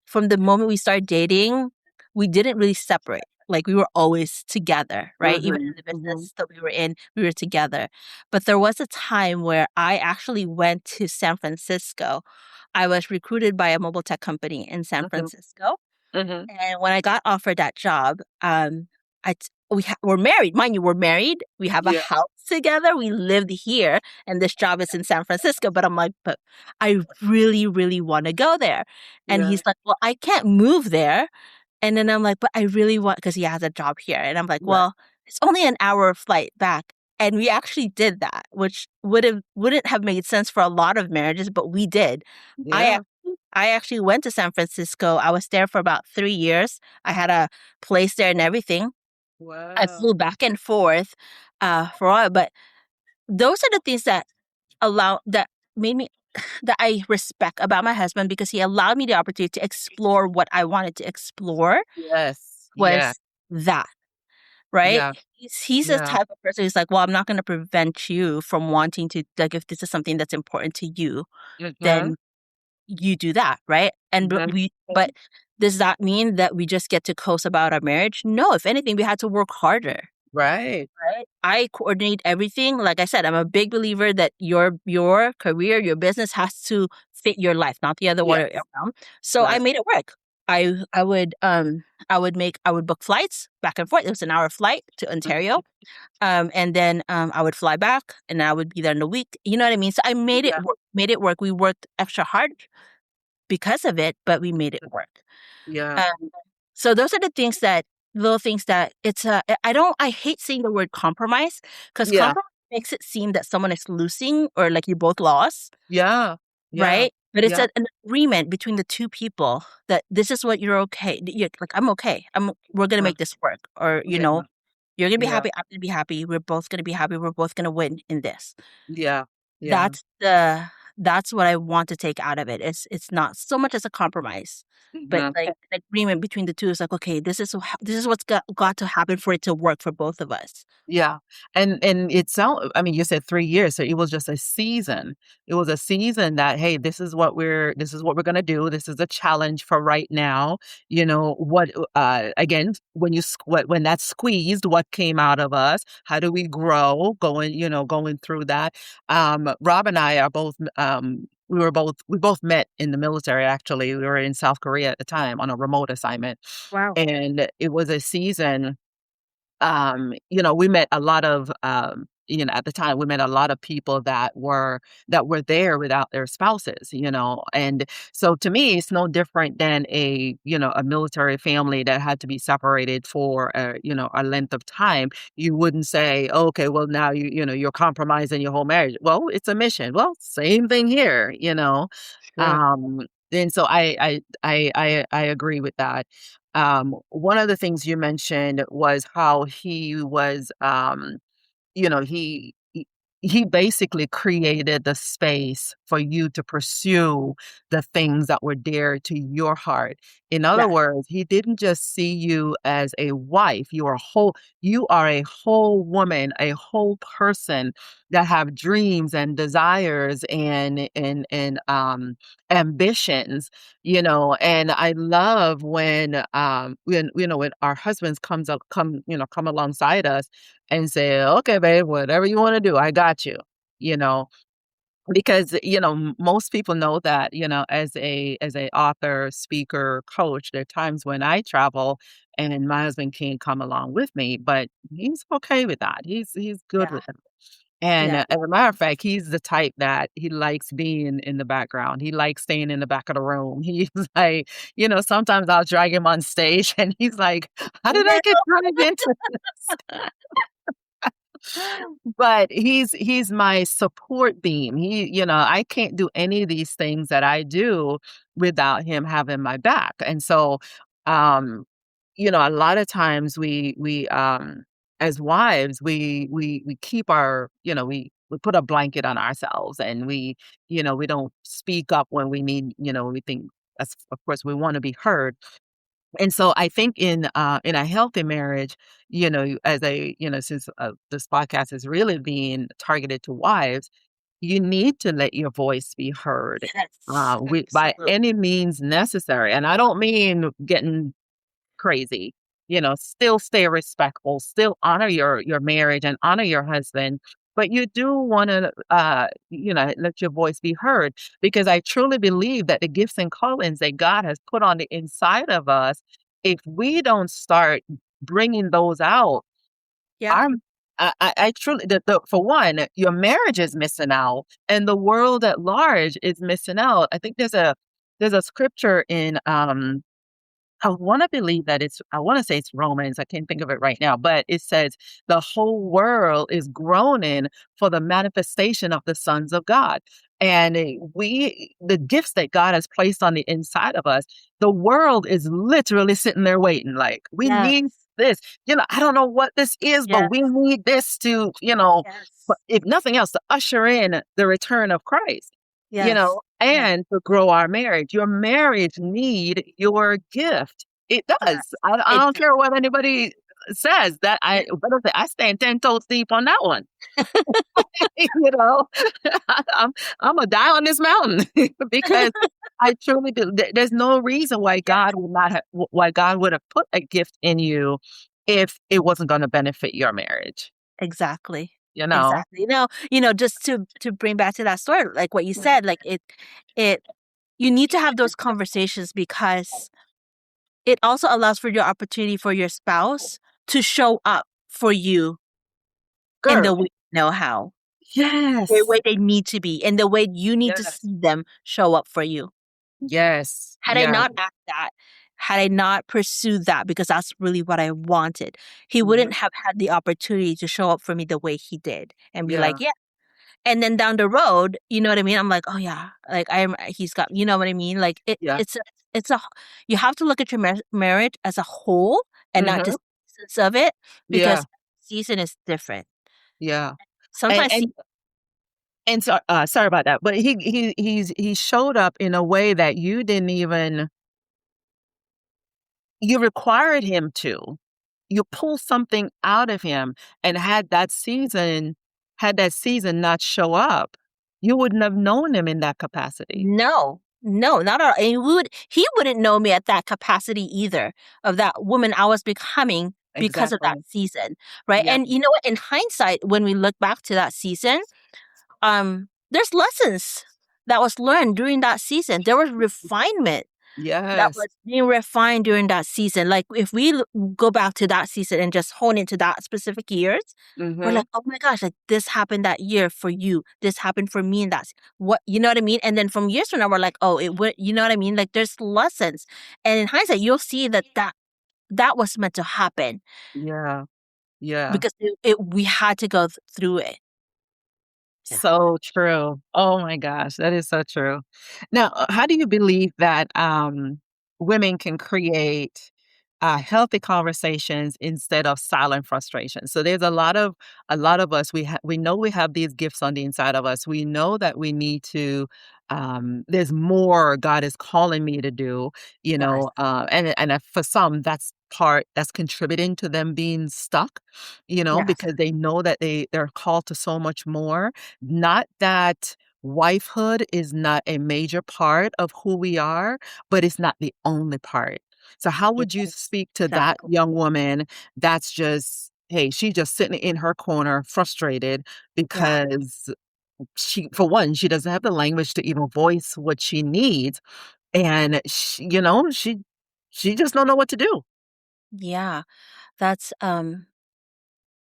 from the moment we started dating, we didn't really separate. Like, we were always together, right? Even in Mhm. the Mhm. business that we were in, we were together. But there was a time where I actually went to San Francisco. I was recruited by a mobile tech company in San Mhm. Francisco. Mhm. And when I got offered that job, we're married. Mind you, we're married. We have a Yeah. house together. We lived here, and this job is in San Francisco. But I'm like, but I really, really want to go there. And Yeah. he's like, well, I can't move there. And then I'm like, but I really want, because he has a job here. And I'm like, Right. well, it's only an hour flight back. And we actually did that, which wouldn't have made sense for a lot of marriages, but we did. I Yeah. I actually went to San Francisco. I was there for about 3 years. I had a place there and everything. I Wow. flew back and forth, for a while, but those are the things that made me that I respect about my husband, because he allowed me the opportunity to explore what I wanted to explore, Yes. Yeah. was that, right? Yeah. He's the Yeah. type of person who's like, "Well, I'm not gonna prevent you from wanting to, like, if this is something that's important to you, Mhm. then you do that, right?" And Mhm. but does that mean that we just get to coast about our marriage? No, if anything, we had to work harder, Right. right? I coordinate everything. Like I said, I'm a big believer that your career, your business has to fit your life, not the other way Yes. around. So I Right. made it work. I would book flights back and forth. It was an hour flight to Ontario. And then I would fly back and I would be there in a week. You know what I mean? So I Yeah. made it work. We worked extra hard because of it, but we made it work. Yeah. Um, so those are the little things that I hate saying the word compromise, because Yeah. compromise makes it seem that someone is losing or like you both lost, Yeah. Yeah. right? But it's Yeah. an agreement between the two people that this is what you're okay. You're like, I'm okay. We're gonna Uh, make this work, or yeah. you're gonna be Yeah. happy. I'm gonna be happy. We're both gonna be happy. We're both gonna win in this. Yeah. Yeah. That's the that's what I want to take out of it. It's not so much as a compromise, but Mhm. like an agreement between the two is like, okay, this is what's got to happen for it to work for both of us. Yeah. And it sound I mean, you said 3 years, so it was just a season. It was a season that, "Hey, this is what we're gonna do. This is a challenge for right now." What, again, when that's squeezed, what came out of us? How do we grow going through that? Rob and I are both, we both met in the military, actually. We were in South Korea at the time on a remote assignment, Wow. and it was a season. We met a lot of, at the time, we met a lot of people that were there without their spouses. And so to me, it's no different than a military family that had to be separated for a length of time. You wouldn't say, okay, well, now you're compromising your whole marriage. Well, it's a mission. Well, same thing here. Sure. And so I agree with that. One of the things you mentioned was how he was, you know, he basically created the space for you to pursue the things that were dear to your heart. In other Yeah. words, he didn't just see you as a wife. You are a whole woman, a whole person that have dreams and desires and ambitions. And I love when our husbands come alongside us and say, "Okay, babe, whatever you wanna do, I got you." You know, because, most people know that, as a author, speaker, coach, there are times when I travel and my husband can't come along with me, but he's okay with that. He's good Yeah. with it. And, Yeah. as a matter of fact, he's the type that he likes being in the background. He likes staying in the back of the room. He's like, sometimes I'll drag him on stage and he's like, "How did I No. get dragged into this?" But he's my support beam. I can't do any of these things that I do without him having my back. And so, um, a lot of times as wives, we keep we put a blanket on ourselves, and we don't speak up when we think, that's, of course, we want to be heard. And so I think in a healthy marriage, since this podcast is really being targeted to wives, you need to let your voice be heard, Yes. by Absolutely. any means necessary. And I don't mean getting crazy. Still stay respectful, still honor your marriage and honor your husband. But you do want to, let your voice be heard, because I truly believe that the gifts and callings that God has put on the inside of us, if we don't start bringing those out, Yeah. I'm, I truly, for one, your marriage is missing out, and the world at large is missing out. I think there's a scripture in, I wanna say it's Romans, I can't think of it right now, but it says, "The whole world is groaning for the manifestation of the sons of God." And the gifts that God has placed on the inside of us, the world is literally sitting there waiting, like, "We Yes. need this." I don't know what this is, but we Yes. need this to, but Yes. if nothing else, to usher in the return of Christ Yes. Yes. and to grow our marriage. Your marriage need your gift. It does. Yes. I It don't does. care what anybody says. I stand 10 toes deep on that one. You know, I'm I'm a die on this mountain because I truly do. There's no reason why Yeah. why God would have put a gift in you if it wasn't going to benefit your marriage. Exactly. You know. Exactly. Just to bring back to that story, like what you said, like it you need to have those conversations because it also allows for your opportunity for your spouse to show up for you in the Girl. way you know how, the Yes. way they need to be, and the way you need to Yes. see them show up for you. Yes. Had I Yeah. not asked that, had I not pursued that because that's really what I wanted, he Mhm. wouldn't have had the opportunity to show up for me the way he did and be Yeah. like, "Yeah." And then down the road, you know what I mean? I'm like, "Oh, yeah." Like, he's got, you know what I mean? Like, Yeah. it's a you have to look at your marriage as a whole and not Mhm. just pieces of it Yeah. because season is different. Yeah. And Sometimes and And so, sorry about that, but he showed up in a way that you didn't even you required him to. You pull something out of him, and had that season not show up, you wouldn't have known him in that capacity. No, no, not at all. And he wouldn't know me at that capacity either of that woman I was becoming because of that Exactly. season, right? Yeah. And you know what? In hindsight, when we look back to that season, there's lessons that was learned during that season. There was refinement that Yes. was being refined during that season. Like if we go back to that season and just hone into that specific years, we're Mhm. like, oh my gosh, like this happened that year for you. This happened for me, and that's what you know what I mean. And then from years from now, we're like, oh, it would, you know what I mean? Like there's lessons, and in hindsight, you'll see that was meant to happen Yeah. Yeah. because we had to go through it. Yeah. So true. Oh my gosh, that is so true. Now, how do you believe that women can create healthy conversations instead of silent frustration? So there's a lot of us we know we have these gifts on the inside of us. We know that we need to. There's more God is calling me to do, Yes. and for some that's contributing to them being stuck, Yes. because they know that they're called to so much more. Not that wifehood is not a major part of who we are, but it's not the only part. So how Yes. would you speak to that Exactly. young woman that's just, hey, she's just sitting in her corner frustrated Yeah. because for one, she doesn't have the language to even voice what she needs, and she just don't know what to do. Yeah. That's um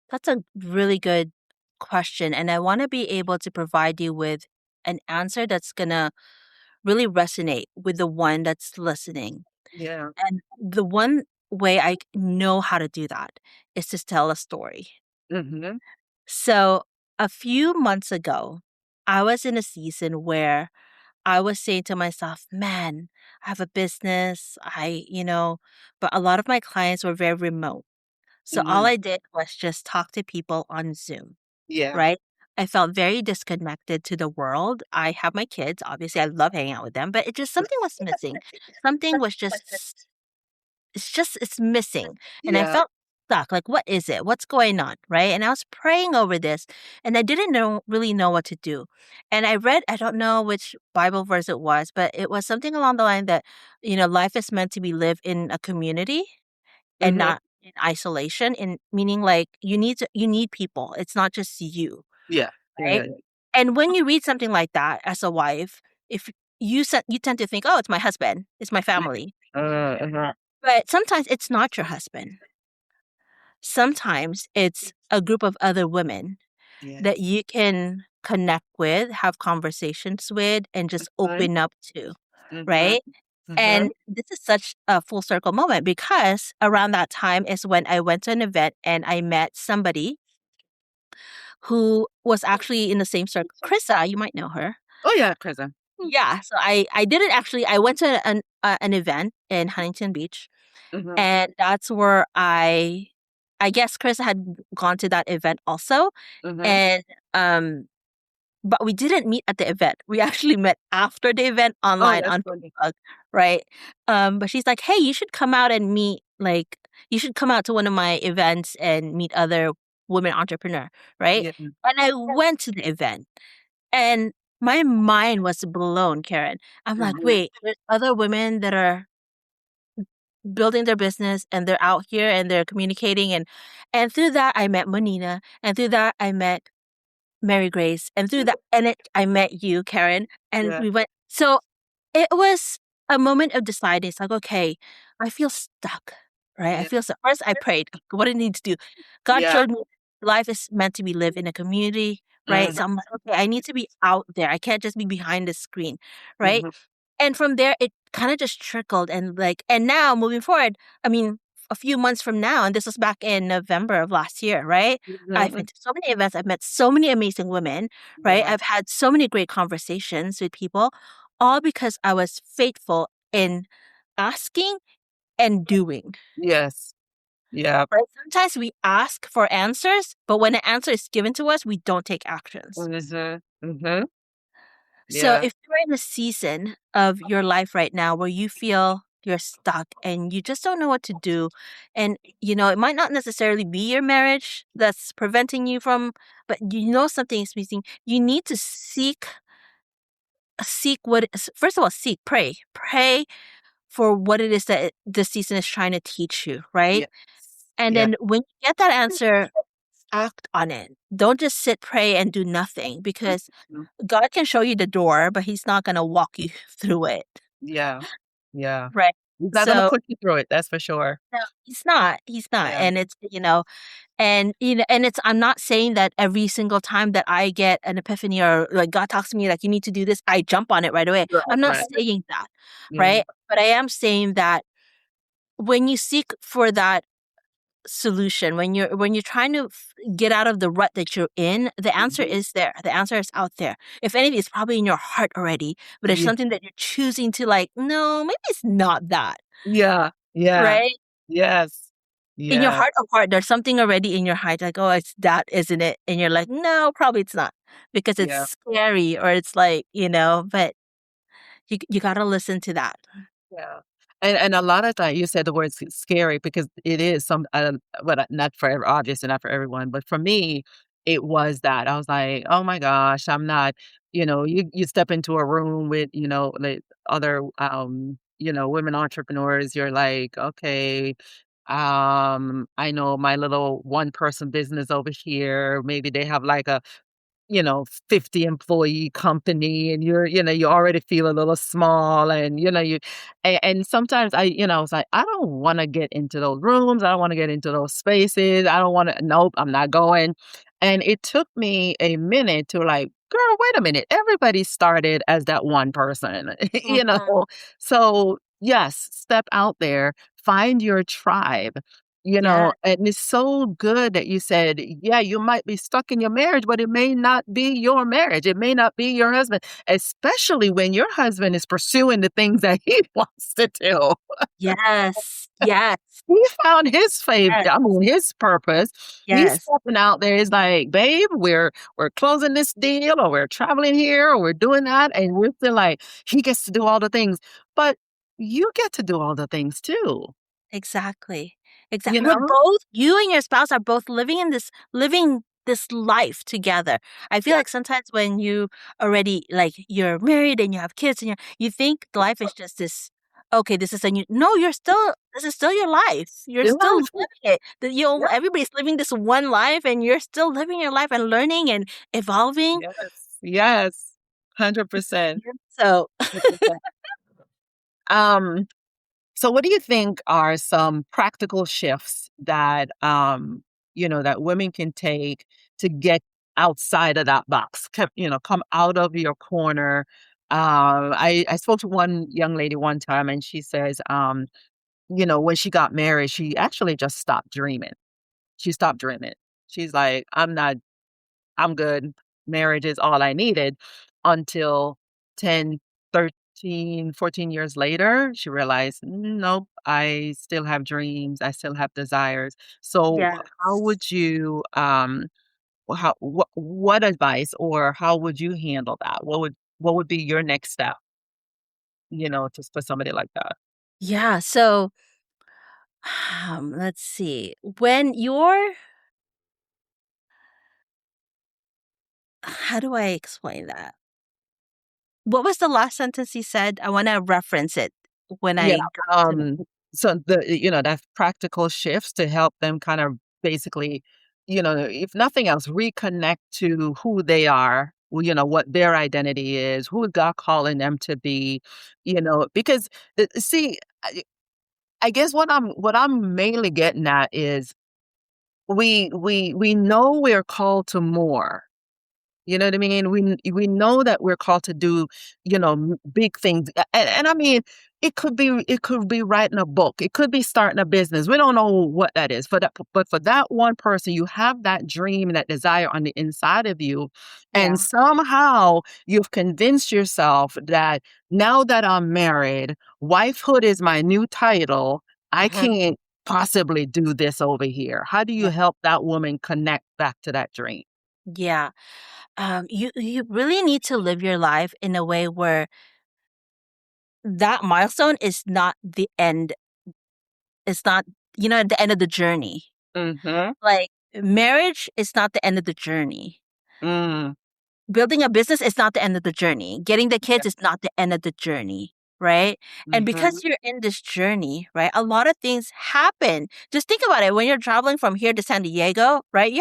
That's a really good question, and I want to be able to provide you with an answer that's going to really resonate with the one that's listening. Yeah. And the one way I know how to do that is to tell a story. Mhm. So, a few months ago, I was in a season where I was saying to myself, man, I have a business. But a lot of my clients were very remote. So all Mhm. I did was just talk to people on Zoom. Yeah. Right? I felt very disconnected to the world. I have my kids, obviously, I love hanging out with them, but it just something was missing. Something was it's missing, and I Yeah. felt stuck, like, "What is it? What's going on?" Right? And I was praying over this, and I didn't really know what to do. And I don't know which Bible verse it was, but it was something along the line that, life is meant to be lived in a community and Mhm. not in isolation, in meaning, like, you need people. It's not just you. Yeah. Right? Yeah. And when you read something like that as a wife, if you tend to think, "Oh, it's my husband, it's my family." Uh-huh. But sometimes it's not your husband. Sometimes it's a group of other women that Yes. you can connect with, have conversations with, and just Mhm. open up to, Mhm. right? Mhm. And this is such a full circle moment because around that time is when I went to an event and I met somebody who was actually in the same circle. Krissa, you might know her. Oh, yeah, prison. Yeah, so I didn't actually I went to an event in Huntington Beach, Mhm. and that's where I guess Chris had gone to that event also, Mhm. and, but we didn't meet at the event. We actually met after the event Oh, online that's on funny. Facebook, right? But she's like, "Hey, you should come out and meet, like you should come out to one of my events and meet other women entrepreneur," right? Yeah. And I went to the event. And my mind was blown, Karen. I'm like, Mhm. "Wait, there's other women that are building their business and they're out here and they're communicating." And through that I met Monina, and through that I met Mary Grace, and through that I met you, Karen, and Yeah. we went so it was a moment of deciding. It's like, "Okay, I feel stuck." Right? I Yeah. feel stuck. First I prayed, what I need to do. God Yeah. showed me life is meant to be lived in a community, right? Mhm. So I'm like, "Okay, I need to be out there. I can't just be behind the screen." Right? Mhm. And from there, it kinda just trickled and now moving forward, I mean, a few months from now, and this was back in November of last year, right? I've Mhm. been to so many events, I've met so many amazing women, right? Yeah. I've had so many great conversations with people, all because I was faithful in asking and doing. Yes. Yeah. Right? Sometimes we ask for answers, but when an answer is given to us, we don't take actions. Mhm. Mhm. So Yeah. if you're in a season of your life right now where you feel you're stuck and you just don't know what to do, and it might not necessarily be your marriage that's preventing you from, but something is missing, you need to seek first of all, pray for what it is that the season is trying to teach you, right? Yes. And Yeah. then when you get that answer, act on it. Don't just sit, pray, and do nothing, because Mhm. God can show you the door, but He's not going to walk you through it, Yeah. Yeah. right? He's not gonna So, push you through it, that's for sure. no, He's not. He's not. Yeah. And I'm not saying that every single time that I get an epiphany or like God talks to me like you need to do this, I jump on it right away. Right, I'm not right. saying that, Yeah. right? But I am saying that when you seek for that solution, when you're trying to get out of the rut that you're in, the answer Mhm. is there. The answer is out there. If anything, it's probably in your heart already, but it's Yeah. something that you're choosing to like, no, maybe it's not that, Yeah. Yeah. right? Yes. In your Yeah. heart of heart, there's something already in your heart like, oh, it's that, isn't it? And you're like, no, probably it's not, because it's Yeah. scary, or it's like, but you got to listen to that. Yeah. And a lot of time you said the word scary because it is but not for obviously not for everyone, but for me, it was that. I was like, "Oh my gosh, I'm not," you step into a room with, like other, women entrepreneurs, you're like, "Okay, I know my little one person business over here. Maybe they have like a 50 employee company and you already feel a little small and, and sometimes I was like, I don't want to get into those rooms. I don't want to get into those spaces. I don't want to, nope, I'm not going. And it took me a minute to like, girl, wait a minute. Everybody started as that one person, Mhm. So yes, step out there, find your tribe. Yeah. And it's so good that you said, yeah, you might be stuck in your marriage, but it may not be your marriage. It may not be your husband, especially when your husband is pursuing the things that he wants to do. Yes. Yes. He found his Yes. his purpose. He's Yes. stepping out there. He's like, babe, we're closing this deal, or we're traveling here, or we're doing that, and we're still like, he gets to do all the things, but you get to do all the things too. Exactly. You Exactly. know? You and your spouse are both living this life together. I feel Yeah. like sometimes when you already like you're married and you have kids and you think life is just this, okay, this is a new, no, this is still your life. You're You still know? living it. Everybody's living this one life and you're still living your life and learning and evolving. Yes, yes, 100%, So 100%. Um, so what do you think are some practical shifts that, that women can take to get outside of that box, come out of your corner? I spoke to one young lady one time and she says, when she got married, she actually just stopped dreaming. She stopped dreaming. She's like, I'm good. Marriage is all I needed until 10, 13, 14 years later, she realized, nope, I still have dreams. I still have desires. So how yes. would you, what advice or how would you handle that? What would be your next step, just for somebody like that? Yeah. So let's see. When you're How do I explain that? What was the last sentence he said? I wanna reference it when Yeah, I go to the. um, so that practical shifts to help them kind of basically, if nothing else, reconnect to who they are, what their identity is, who is God calling them to be, because see, I guess what I'm mainly getting at is we know we're called to more. You know what I mean? We know that we're called to do, big things, and I mean, it could be writing a book, it could be starting a business. We don't know what that is, but for that one person, you have that dream and that desire on the inside of you, and Yeah. somehow you've convinced yourself that now that I'm married, wifehood is my new title. I Mhm. can't possibly do this over here? How do you help that woman connect back to that dream? Yeah. You really need to live your life in a way where that milestone is not the end. It's not, the end of the journey. Mhm. Like, marriage is not the end of the journey. Mm. Building a business is not the end of the journey. Getting the Yeah. kids is not the end of the journey, right? And Mhm. because you're in this journey, right, a lot of things happen. Just think about it. When you're traveling from here to San Diego, right,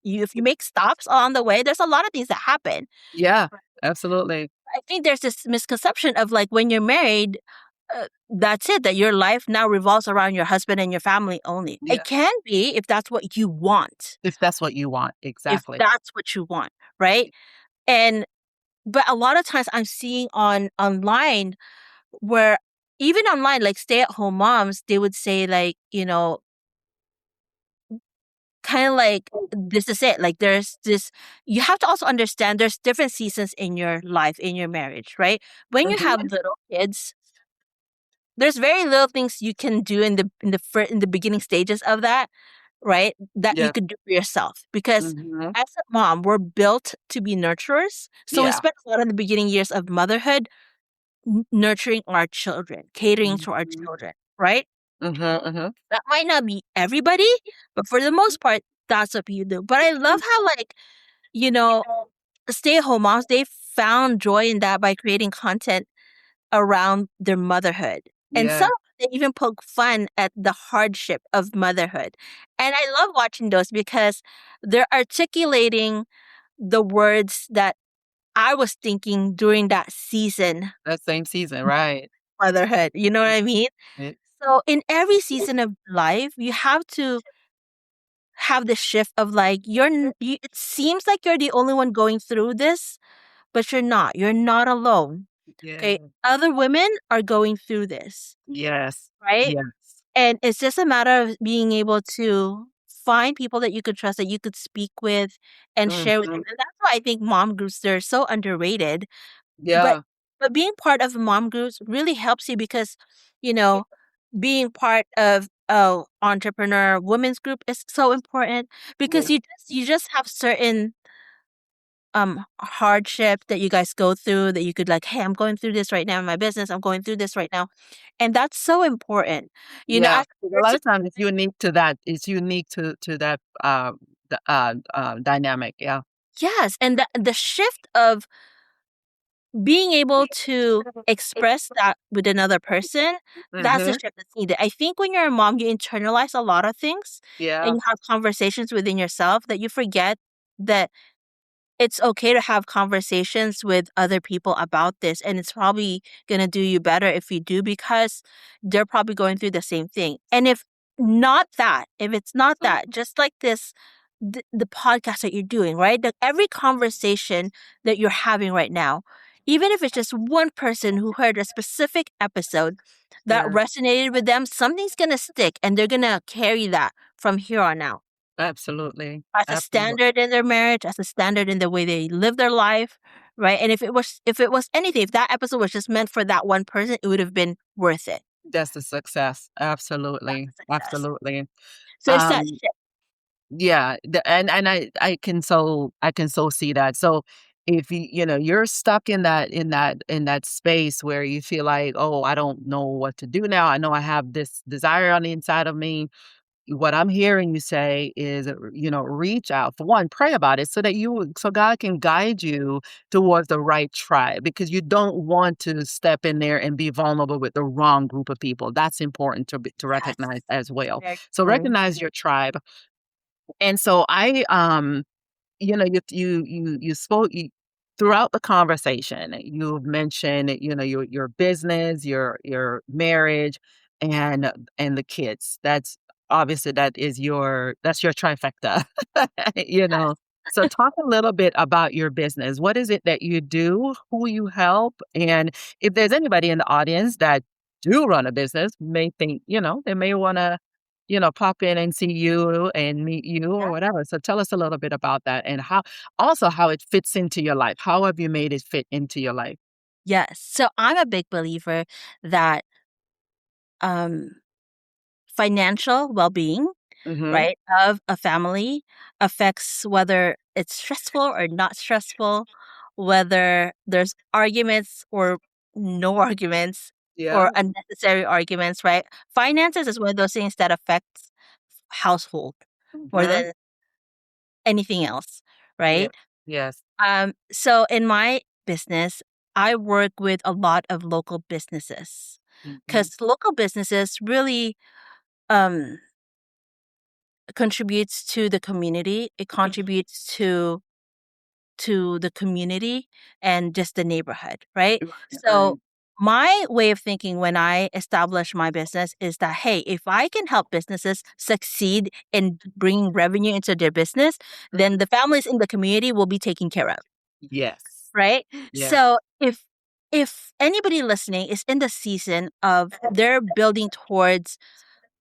if you make stops along the way, there's a lot of things that happen. Yeah, absolutely. I think there's this misconception of like when you're married, that's it, that your life now revolves around your husband and your family only. It Yeah. can be if that's what you want, If that's what you want, if exactly. that's what you want, right? And but a lot of times I'm seeing online where even online, like stay-at-home moms, they would say like, kind of like this is it. Like there's this, you have to also understand there's different seasons in your life, in your marriage, right? When you have Mhm. little kids, there's very little things you can do in the beginning stages of that, right? That you Yeah. could do for yourself because Mhm. as a mom, we're built to be nurturers. So we Yeah. spend a lot in the beginning years of motherhood nurturing our children, catering to our Mhm. children, right? Mhm, mhm. That might not be everybody, but for the most part, that's what you do. But I love how like, you know, stay-at-home moms, they found joy in that by creating content around their motherhood. And some Yeah, they even poke fun at the hardship of motherhood. And I love watching those because they're articulating the words that I was thinking during that season, that same season, right. motherhood. You know what I mean? It So in every season of life, you have to have the shift of like it seems like you're the only one going through this, but you're not. You're not alone. Yeah. Okay? Other women are going through this, Yes. right? Yes. And it's just a matter of being able to find people that you could trust, that you could speak with and share with them. Mhm. And that's why I think mom groups, they're so underrated. But Yeah. being part of mom groups really helps you because, you know, being part of a entrepreneur women's group is so important Yeah. because you just have certain hardship that you guys go through that you could like, hey, I'm going through this right now in my business. I'm going through this right now. And that's so important. Yeah. As a 'Cause a lot person, of times it's unique to that, dynamic, yeah. yes, and the shift of being able to express that with another person, that's the Mhm. shift that's needed. I think when you're a mom, you internalize a lot of things and Yeah. you have conversations within yourself that you forget that it's okay to have conversations with other people about this. And it's probably going to do you better if you do because they're probably going through the same thing. And if it's not that, just like the podcast that you're doing, right? That every conversation that you're having right now, even if it's just one person who heard a specific episode that Yeah. resonated with them, something's going to stick and they're going to carry that from here on out Absolutely. as a Absolutely. standard in their marriage, as a standard in the way they live their life, right? And if it was anything, if that episode was just meant for that one person, it would have been worth it. That's a success. That's Absolutely. a success. Absolutely. So it's that Um, shift. yeah, and I can so see that. So if you're stuck in that space where you feel like, "Oh, I don't know what to do now. I know I have this desire on the inside of me." What I'm hearing you say is, reach out. For one, pray about it so God can guide you towards the right tribe because you don't want to step in there and be vulnerable with the wrong group of people. That's important to Yes. recognize as well. Very So true. recognize your tribe. And so you spoke throughout the conversation. You've mentioned, your business, your marriage, and the kids. That's obviously that's your trifecta. you know. So talk a little bit about your business. What is it that you do? Who you help? And if there's anybody in the audience that do run a business, may think, they may want to pop in and see you and meet you or Yeah. whatever. So tell us a little bit about that and how it fits into your life. How have you made it fit into your life? Yes. So I'm a big believer that um financial well-being, right, of a family affects whether it's stressful or not stressful, whether there's arguments or no arguments Yeah. or unnecessary arguments, right? Finances is one of those things that affects household more Mhm. than anything else, Yeah. right? Yes. So in my business, I work with a lot of local businesses Mhm. because local businesses really um, contributes to the community. It contributes to the community and just the neighborhood, right? Right. So my way of thinking when I establish my business is that, hey, if I can help businesses succeed in bringing revenue into their business, then the families in the community will be taken care of, Yes. right? Yeah. So if anybody listening is in the season of they're building towards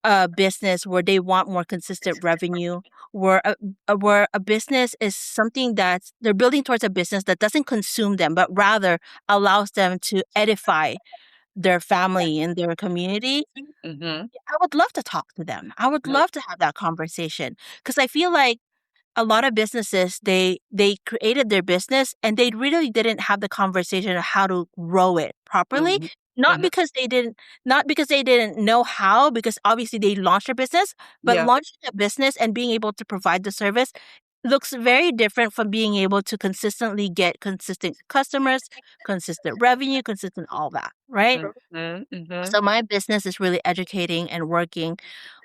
a business where they want more consistent revenue, where a business is something that's they're building towards a business that doesn't consume them, but rather allows them to edify their family and their community, Mhm. I would love to talk to them. I would Yep. love to have that conversation because I feel like a lot of businesses they created their business and they really didn't have the conversation of how to grow it properly, Mhm. not Uh-huh. because they didn't not because they didn't know how, because obviously they launched their business, but Yeah. launching a business and being able to provide the service looks very different from being able to consistently get consistent customers, consistent revenue, consistent all that, right? Mhm. Mhm. So my business is really educating and working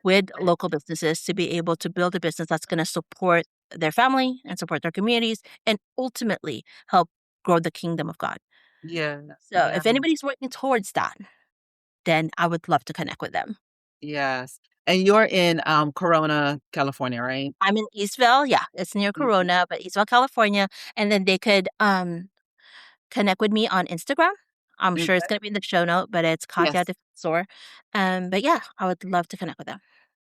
with local businesses to be able to build a business that's going to support their family and support their communities and ultimately help grow the kingdom of God. Yeah. So Yeah. if anybody's working towards that, then I would love to connect with them. Yes. And you're in, Corona, California, right? I'm in Eastville. Yeah, it's near Mhm. Corona, but Eastville, California. And then they could connect with me on Instagram. I'm sure it's Okay. going to be in the show note, but it's Katya Yes. Defensor. But yeah, I would love to connect with them.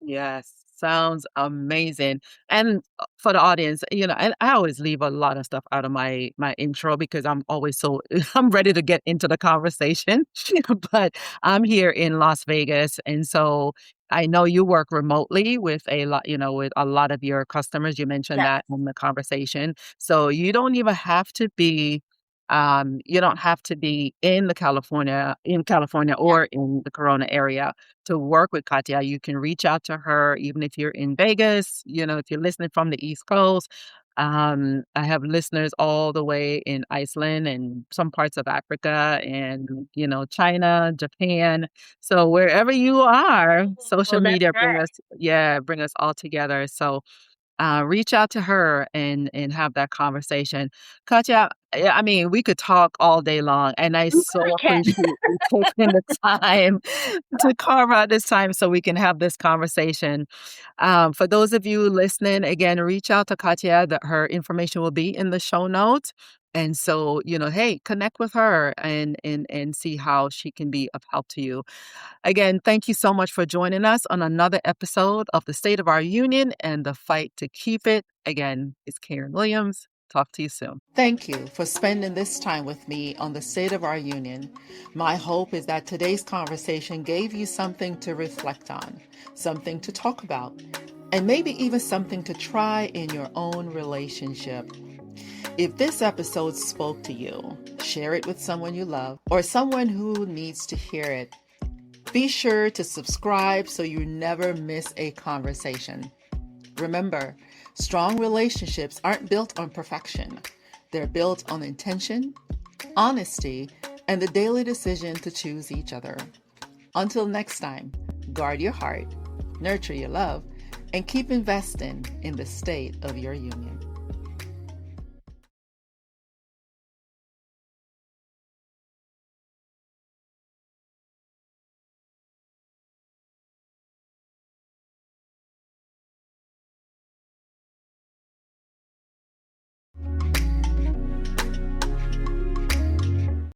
Yes, sounds amazing. And for the audience, and I always leave a lot of stuff out of my intro because I'm always so I'm ready to get into the conversation. But I'm here in Las Vegas, and so I know you work remotely with a lot, with a lot of your customers. You mentioned Yes. that in the conversation. So you don't have to be in California Yeah. or in the Corona area to work with Katya. You can reach out to her even if you're in Vegas, if you're listening from the East Coast. I have listeners all the way in Iceland and some parts of Africa and, China, Japan. So wherever you are, social Oh, that's media right. bring us all together. So reach out to her and have that conversation. Katya, I mean, we could talk all day long, and I We so really can. appreciate you taking the time to carve out this time so we can have this conversation. For those of you listening, again, reach out to Katya. Her information will be in the show notes. And so, hey, connect with her and see how she can be of help to you. Again, thank you so much for joining us on another episode of the State of Our Union and the Fight to Keep It. Again, it's Karen Williams. Talk to you soon. Thank you for spending this time with me on the State of Our Union. My hope is that today's conversation gave you something to reflect on, something to talk about, and maybe even something to try in your own relationship. If this episode spoke to you, share it with someone you love or someone who needs to hear it. Be sure to subscribe so you never miss a conversation. Remember, strong relationships aren't built on perfection. They're built on intention, honesty, and the daily decision to choose each other. Until next time, guard your heart, nurture your love, and keep investing in the state of your union.